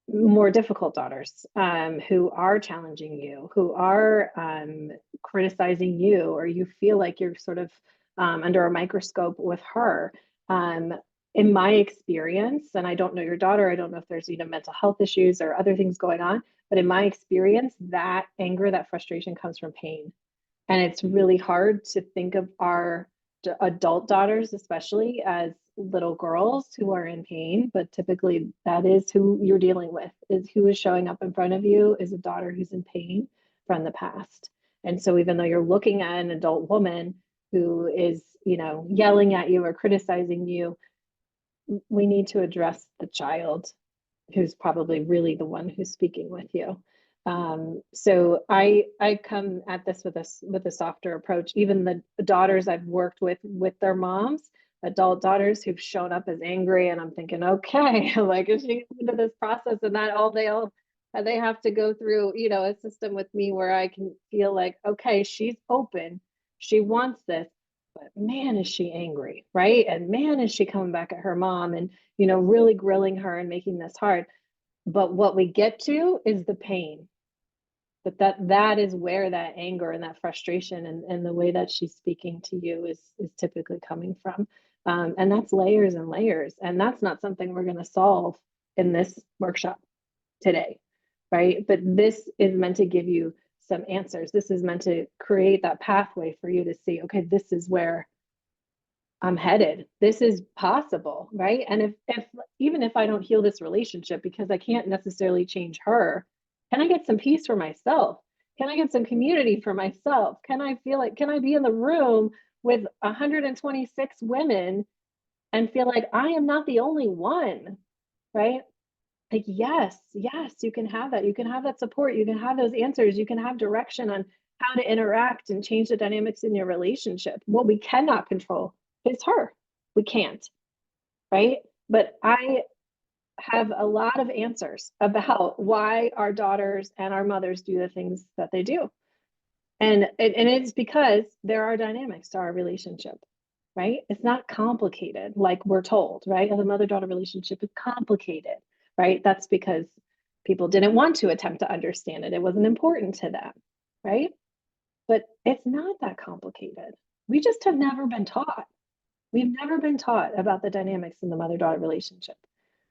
more difficult daughters who are challenging you, who are criticizing you, or you feel like you're sort of under a microscope with her. In my experience, and I don't know your daughter, I don't know if there's mental health issues or other things going on, but in my experience, that anger, that frustration comes from pain. And it's really hard to think of our adult daughters, especially as little girls who are in pain, but typically that is who you're dealing with, is who is showing up in front of you is a daughter who's in pain from the past. And so even though you're looking at an adult woman who is, yelling at you or criticizing you, we need to address the child who's probably really the one who's speaking with you. So I come at this with a softer approach. Even the daughters I've worked with their moms, adult daughters who've shown up as angry, and I'm thinking, okay, like is she into this process, and that they have to go through, a system with me where I can feel like, okay, she's open, she wants this, but man, is she angry, right? And man, is she coming back at her mom and really grilling her and making this hard. But what we get to is the pain. But that is where that anger and that frustration and the way that she's speaking to you is typically coming from. And that's layers and layers. And that's not something we're going to solve in this workshop today, right? But this is meant to give you some answers. This is meant to create that pathway for you to see, okay, this is where I'm headed. This is possible, right? And if even if I don't heal this relationship because I can't necessarily change her, can I get some peace for myself? Can I get some community for myself? Can I be in the room with 126 women and feel like I am not the only one, right? Like, yes, you can have that. You can have that support. You can have those answers. You can have direction on how to interact and change the dynamics in your relationship. What we cannot control is her. We can't, right? But I have a lot of answers about why our daughters and our mothers do the things that they do. And it's because there are dynamics to our relationship, right? It's not complicated like we're told, right? The mother-daughter relationship is complicated, right? That's because people didn't want to attempt to understand it. It wasn't important to them, right? But it's not that complicated. We just have never been taught. We've never been taught about the dynamics in the mother-daughter relationship.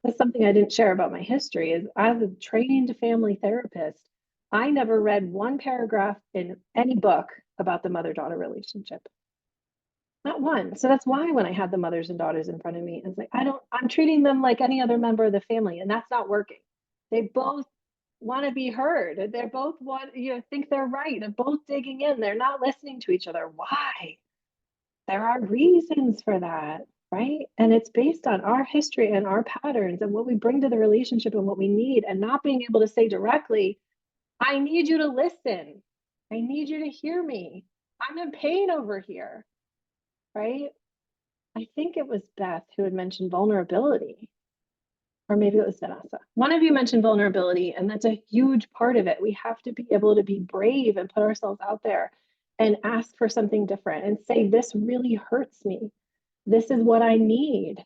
That's something I didn't share about my history is as a trained family therapist, I never read one paragraph in any book about the mother-daughter relationship. Not one. So that's why when I had the mothers and daughters in front of me, it's like, I'm treating them like any other member of the family, and that's not working. They both want to be heard. They're both think they're right. They're both digging in. They're not listening to each other. Why? There are reasons for that, right? And it's based on our history and our patterns and what we bring to the relationship and what we need, and not being able to say directly, I need you to listen. I need you to hear me. I'm in pain over here, right? I think it was Beth who had mentioned vulnerability, or maybe it was Vanessa. One of you mentioned vulnerability, and that's a huge part of it. We have to be able to be brave and put ourselves out there and ask for something different and say, this really hurts me. This is what I need,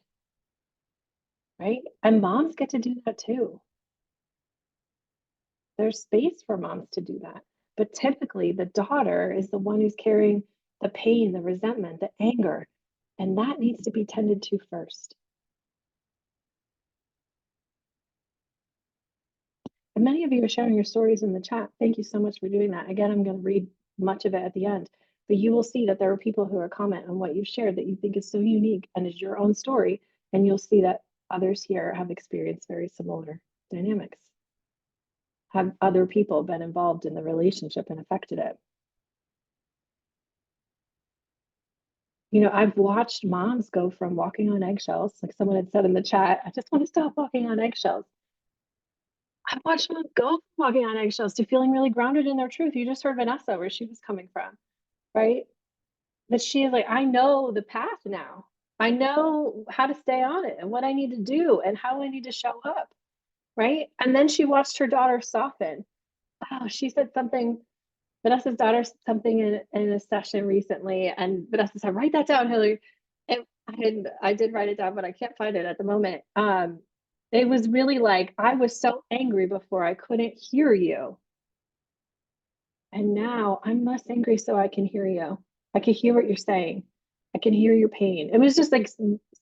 right? And moms get to do that too. There's space for moms to do that. But typically the daughter is the one who's carrying the pain, the resentment, the anger, and that needs to be tended to first. And many of you are sharing your stories in the chat. Thank you so much for doing that. Again, I'm going to read much of it at the end, but you will see that there are people who are commenting on what you've shared that you think is so unique and is your own story. And you'll see that others here have experienced very similar dynamics. Have other people been involved in the relationship and affected it? You know, I've watched moms go from walking on eggshells, like someone had said in the chat, I just want to stop walking on eggshells. I've watched moms go from walking on eggshells to feeling really grounded in their truth. You just heard Vanessa where she was coming from, right? That she is like, I know the path now. I know how to stay on it and what I need to do and how I need to show up, right? And then she watched her daughter soften. Oh, she said something. Vanessa's daughter said something in a session recently, and Vanessa said, "Write that down, Hillary." And I did write it down, but I can't find it at the moment. It was really like, I was so angry before I couldn't hear you, and now I'm less angry, so I can hear you. I can hear what you're saying. I can hear your pain. It was just like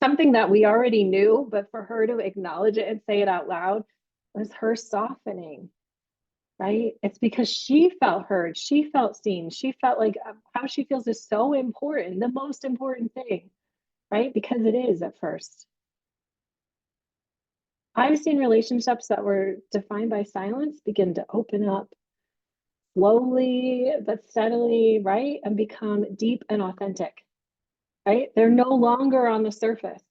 something that we already knew, but for her to acknowledge it and say it out loud was her softening. Right? It's because she felt heard, she felt seen, she felt like how she feels is so important, the most important thing, right? Because it is at first. I've seen relationships that were defined by silence begin to open up slowly but steadily, right? And become deep and authentic, right? They're no longer on the surface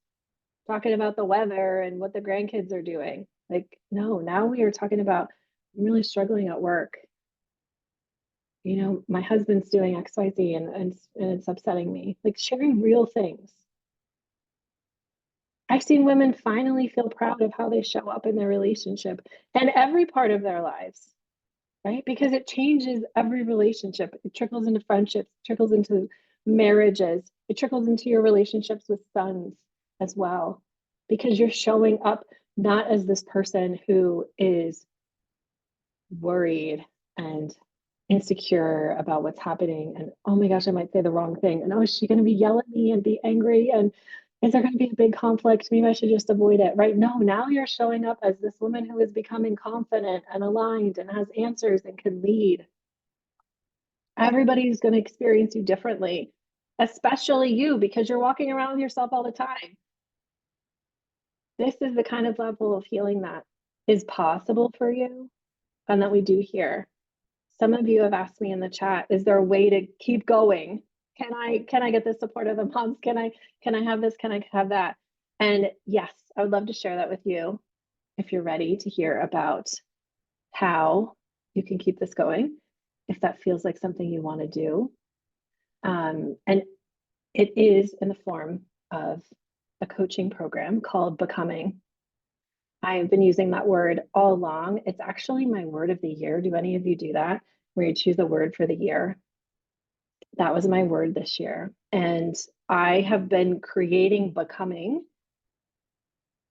talking about the weather and what the grandkids are doing. Like, no, now we are talking about, I'm really struggling at work. You know, my husband's doing XYZ and it's upsetting me. Like, sharing real things. I've seen women finally feel proud of how they show up in their relationship and every part of their lives, right? Because it changes every relationship. It trickles into friendships, trickles into marriages, it trickles into your relationships with sons as well. Because you're showing up not as this person who is worried and insecure about what's happening, and oh my gosh, I might say the wrong thing, and oh, is she going to be yell at me and be angry, and is there going to be a big conflict? Maybe I should just avoid it, right? No, now you're showing up as this woman who is becoming confident and aligned and has answers and can lead. Everybody's going to experience you differently, especially you, because you're walking around with yourself all the time. This is the kind of level of healing that is possible for you and that we do here. Some of you have asked me in the chat, is there a way to keep going? Can I get the support of the moms? Can I have this? Can I have that? And yes, I would love to share that with you if you're ready to hear about how you can keep this going, if that feels like something you want to do. And it is in the form of a coaching program called Becoming. I have been using that word all along. It's actually my word of the year. Do any of you do that? Where you choose a word for the year? That was my word this year. And I have been creating Becoming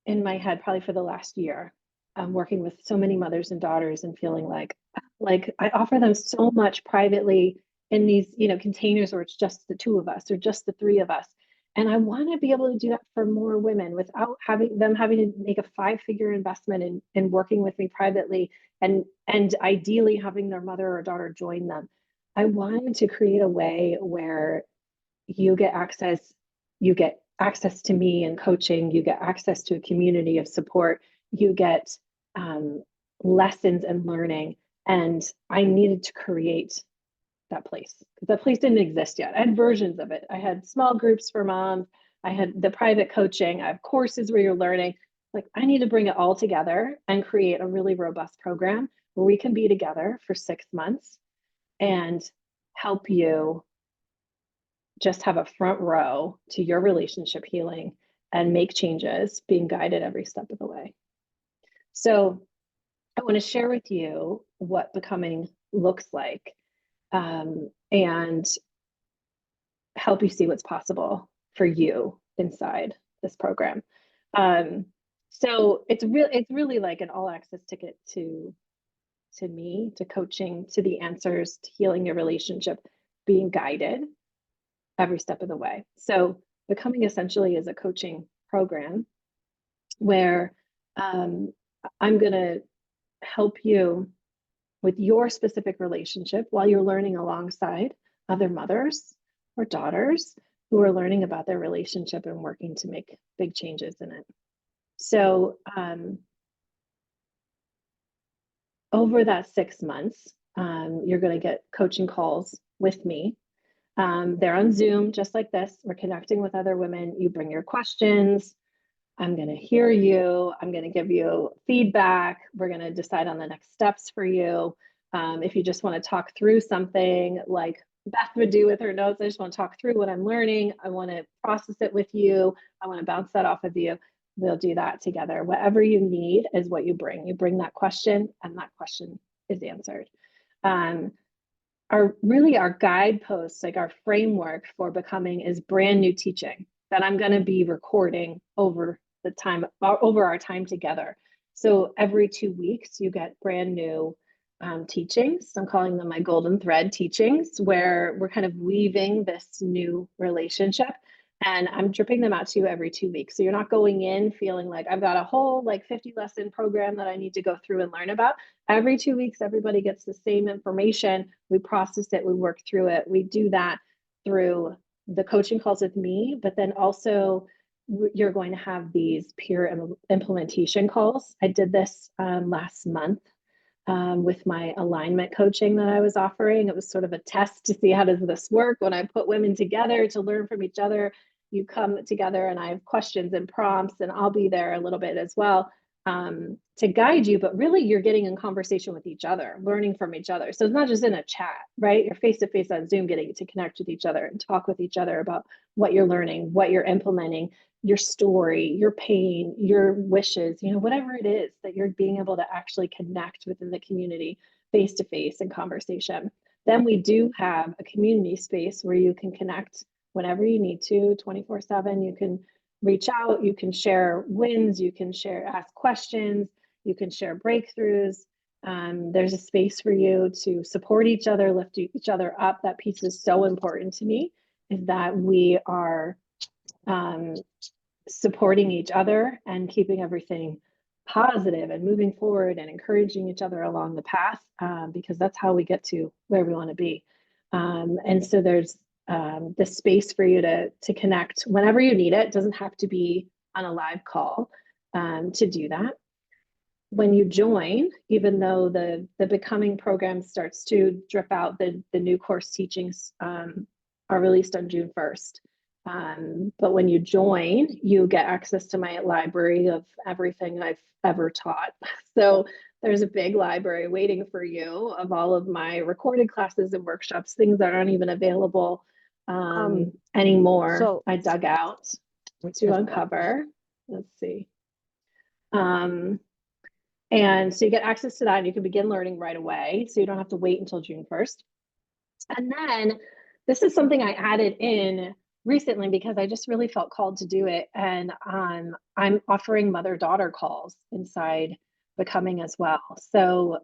in my head probably for the last year. I'm working with so many mothers and daughters and feeling like I offer them so much privately in these, you know, containers where it's just the two of us or just the three of us. And I want to be able to do that for more women without having to make a 5-figure investment in working with me privately and ideally having their mother or daughter join them. I wanted to create a way where you get access to me and coaching, you get access to a community of support, you get lessons and learning. And I needed to create that place because that place didn't exist yet. I had versions of it. I had small groups for moms. I had the private coaching. I have courses where you're learning. Like, I need to bring it all together and create a really robust program where we can be together for 6 months and help you just have a front row to your relationship healing and make changes, being guided every step of the way. So I want to share with you what Becoming looks like, and help you see what's possible for you inside this program. So it's really like an all access ticket to me, to coaching, to the answers, to healing your relationship, being guided every step of the way. So Becoming essentially is a coaching program where I'm going to help you with your specific relationship while you're learning alongside other mothers or daughters who are learning about their relationship and working to make big changes in it. So over that 6 months, you're going to get coaching calls with me. They're on Zoom, just like this. We're connecting with other women. You bring your questions. I'm going to hear you. I'm going to give you feedback. We're going to decide on the next steps for you. If you just want to talk through something like Beth would do with her notes, I just want to talk through what I'm learning. I want to process it with you. I want to bounce that off of you. We'll do that together. Whatever you need is what you bring. You bring that question, and that question is answered. Our guideposts, like our framework for becoming, is brand new teaching that I'm going to be recording over our time together. So every 2 weeks, you get brand new teachings. I'm calling them my golden thread teachings, where we're kind of weaving this new relationship, and I'm dripping them out to you every 2 weeks. So you're not going in feeling like I've got a whole 50 lesson program that I need to go through and learn about. Every 2 weeks, everybody gets the same information. We process it, we work through it. We do that through the coaching calls with me, but then also you're going to have these peer implementation calls. I did this last month with my alignment coaching that I was offering. It was sort of a test to see, how does this work when I put women together to learn from each other. You come together and I have questions and prompts, and I'll be there a little bit as well to guide you, but really you're getting in conversation with each other, learning from each other. So it's not just in a chat, right? You're face to face on Zoom, getting to connect with each other and talk with each other about what you're learning, what you're implementing, your story, your pain, your wishes, whatever it is that you're being able to actually connect within the community face to face in conversation. Then we do have a community space where you can connect whenever you need to, 24/7. You can reach out, you can share wins, you can ask questions, you can share breakthroughs. There's a space for you to support each other, lift each other up. That piece is so important to me, is that we are supporting each other and keeping everything positive and moving forward and encouraging each other along the path, because that's how we get to where we want to be. And so there's the space for you to connect whenever you need it. It doesn't have to be on a live call to do that. When you join, even though the Becoming program starts to drip out, the new course teachings are released on June 1st. But when you join, you get access to my library of everything I've ever taught. So there's a big library waiting for you of all of my recorded classes and workshops, things that aren't even available anymore. so- I dug out to uncover. Let's see. And so you get access to that, and you can begin learning right away. So you don't have to wait until June 1st. And then this is something I added in recently because I just really felt called to do it. And I'm offering mother-daughter calls inside Becoming as well. So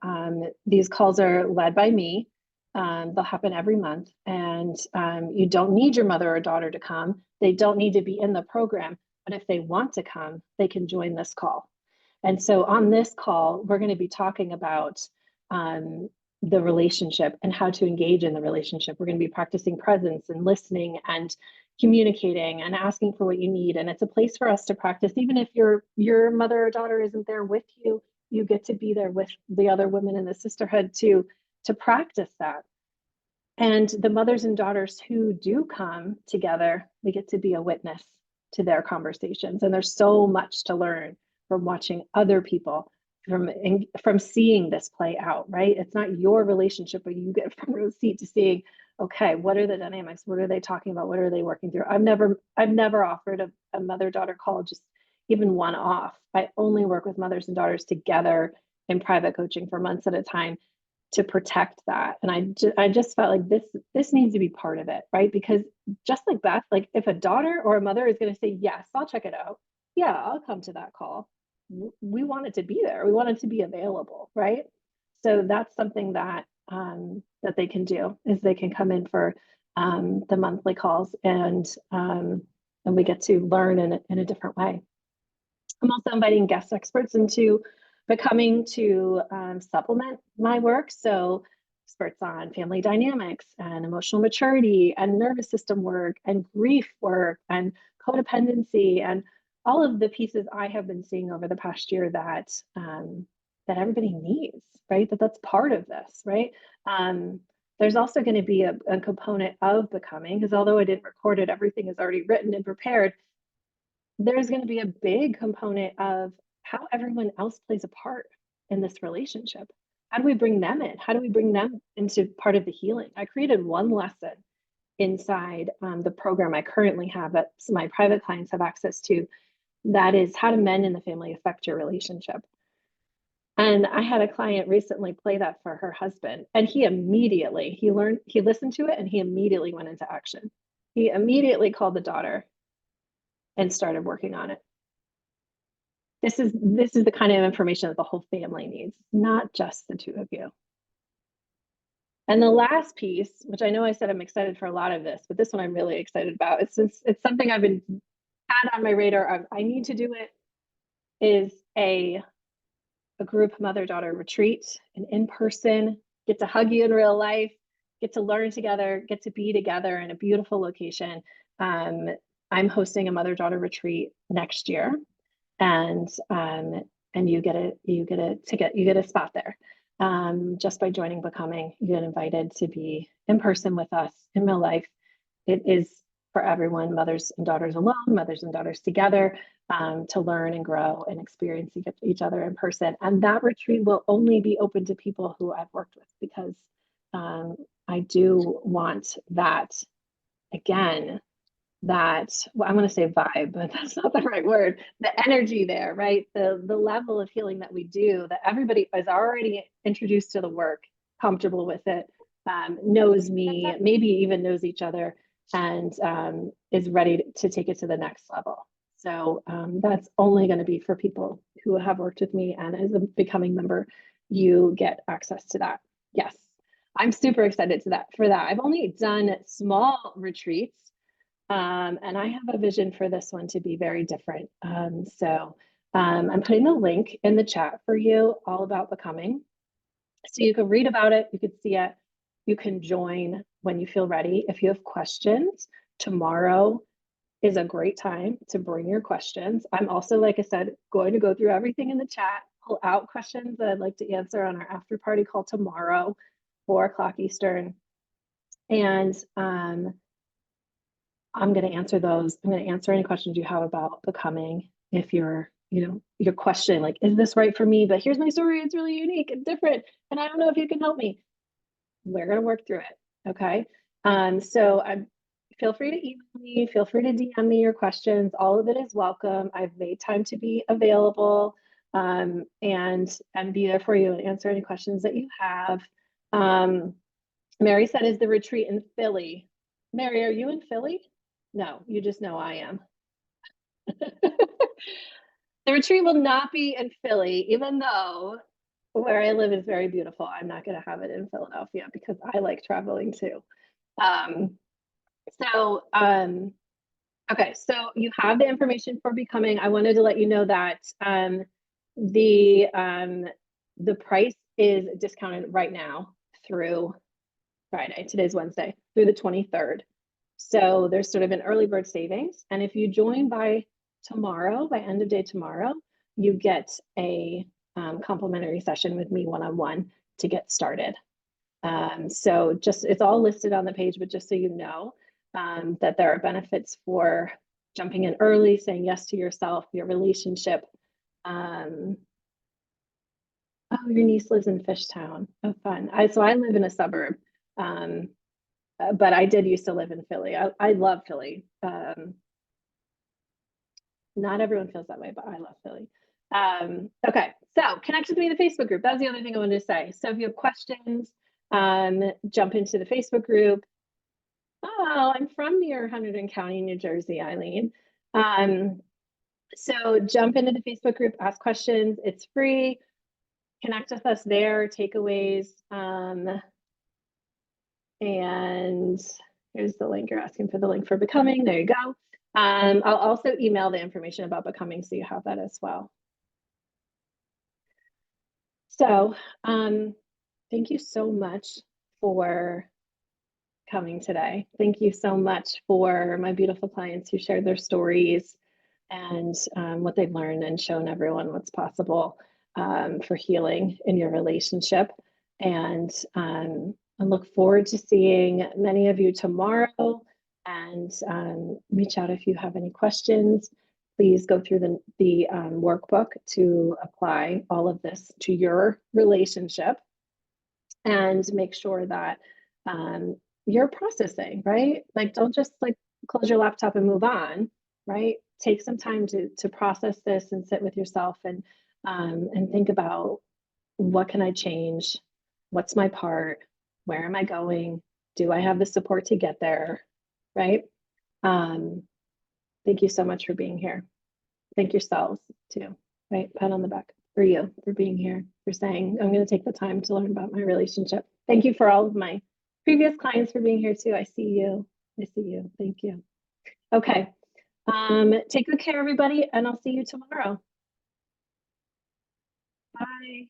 these calls are led by me. They'll happen every month, and you don't need your mother or daughter to come. They don't need to be in the program, but if they want to come, they can join this call. And so on this call, we're going to be talking about the relationship and how to engage in the relationship. We're going to be practicing presence and listening and communicating and asking for what you need. And it's a place for us to practice. Even if your mother or daughter isn't there with you, you get to be there with the other women in the sisterhood to practice that. And the mothers and daughters who do come together, we get to be a witness to their conversations. And there's so much to learn from watching other people, from seeing this play out, right? It's not your relationship, but you get from row seat to seeing, okay, what are the dynamics? What are they talking about? What are they working through? I've never offered a mother-daughter call, just even one off. I only work with mothers and daughters together in private coaching for months at a time to protect that. And I just felt like this needs to be part of it, right? Because just like Beth, like if a daughter or a mother is going to say, yes, I'll check it out. Yeah, I'll come to that call. We want it to be there. We want it to be available, right? So that's something that that they can do, is they can come in for the monthly calls, and we get to learn in a different way. I'm also inviting guest experts into Becoming to supplement my work. So experts on family dynamics and emotional maturity and nervous system work and grief work and codependency and all of the pieces I have been seeing over the past year that that everybody needs, right? That's part of this, right? There's also going to be a component of becoming, because although I didn't record it, everything is already written and prepared. There's going to be a big component of how everyone else plays a part in this relationship. How do we bring them in? How do we bring them into part of the healing? I created one lesson inside the program I currently have that my private clients have access to. That is how do men in the family affect your relationship? And I had a client recently play that for her husband, and he listened to it, and he immediately went into action. He immediately called the daughter and started working on it. This is the kind of information that the whole family needs, not just the two of you. And the last piece, which I know I said I'm excited for a lot of this, but this one I'm really excited about. It's something I've been had on my radar. I need to do it. Is a group mother-daughter retreat, an in-person, get to hug you in real life, get to learn together, get to be together in a beautiful location. I'm hosting a mother-daughter retreat next year, and you get a ticket, you get a spot there. Just by joining Becoming, you get invited to be in person with us in real life. It is for everyone, mothers and daughters alone, mothers and daughters together, to learn and grow and experience each other in person. And that retreat will only be open to people who I've worked with, because I do want that, again, that, well, I want to say vibe, but that's not the right word. The energy there, right? The level of healing that we do, that everybody is already introduced to the work, comfortable with it, knows me, maybe even knows each other, and is ready to take it to the next level. So that's only going to be for people who have worked with me, and as a Becoming member, you get access to that. Yes, I'm super excited for that. I've only done small retreats. And I have a vision for this one to be very different. So I'm putting the link in the chat for you, all about Becoming. So you can read about it, you can see it, you can join when you feel ready. If you have questions, tomorrow is a great time to bring your questions. I'm also, like I said, going to go through everything in the chat, pull out questions that I'd like to answer on our after party call tomorrow, 4 o'clock Eastern. And I'm going to answer those. I'm going to answer any questions you have about Becoming. If you're questioning, like, is this right for me? But here's my story. It's really unique and different, and I don't know if you can help me. We're going to work through it. Okay. So feel free to email me. Feel free to DM me your questions. All of it is welcome. I've made time to be available and be there for you and answer any questions that you have. Mary said, is the retreat in Philly? Mary, are you in Philly? No, you just know I am. The retreat will not be in Philly, even though where I live is very beautiful. I'm not going to have it in Philadelphia because I like traveling too. Okay, so you have the information for Becoming. I wanted to let you know that the price is discounted right now through Friday. Today's Wednesday, through the 23rd. So there's sort of an early bird savings. And if you join by tomorrow, by end of day tomorrow, you get a complimentary session with me one-on-one to get started. So it's all listed on the page, but just so you know that there are benefits for jumping in early, saying yes to yourself, your relationship. Oh, your niece lives in Fishtown. Oh, fun. So I live in a suburb. But I did used to live in Philly. I love Philly. Not everyone feels that way, but I love Philly. Okay, so connect with me in the Facebook group. That was the other thing I wanted to say. So if you have questions, jump into the Facebook group. Oh, I'm from near Hunterdon County, New Jersey, Eileen. So jump into the Facebook group, ask questions. It's free. Connect with us there, takeaways. And here's the link. You're asking for the link for Becoming. There you go. I'll also email the information about Becoming so you have that as well. So, thank you so much for coming today. Thank you so much for my beautiful clients who shared their stories and what they've learned and shown everyone what's possible for healing in your relationship. And I look forward to seeing many of you tomorrow, and reach out if you have any questions. Please go through the workbook to apply all of this to your relationship, and make sure that you're processing, right? Like, don't just like close your laptop and move on, right? Take some time to process this and sit with yourself, and think about, what can I change? What's my part? Where am I going? Do I have the support to get there? Right? Thank you so much for being here. Thank yourselves too, right? Pat on the back for you for being here, for saying, I'm going to take the time to learn about my relationship. Thank you for all of my previous clients for being here too. I see you. I see you. Thank you. Okay. Take good care, everybody, and I'll see you tomorrow. Bye.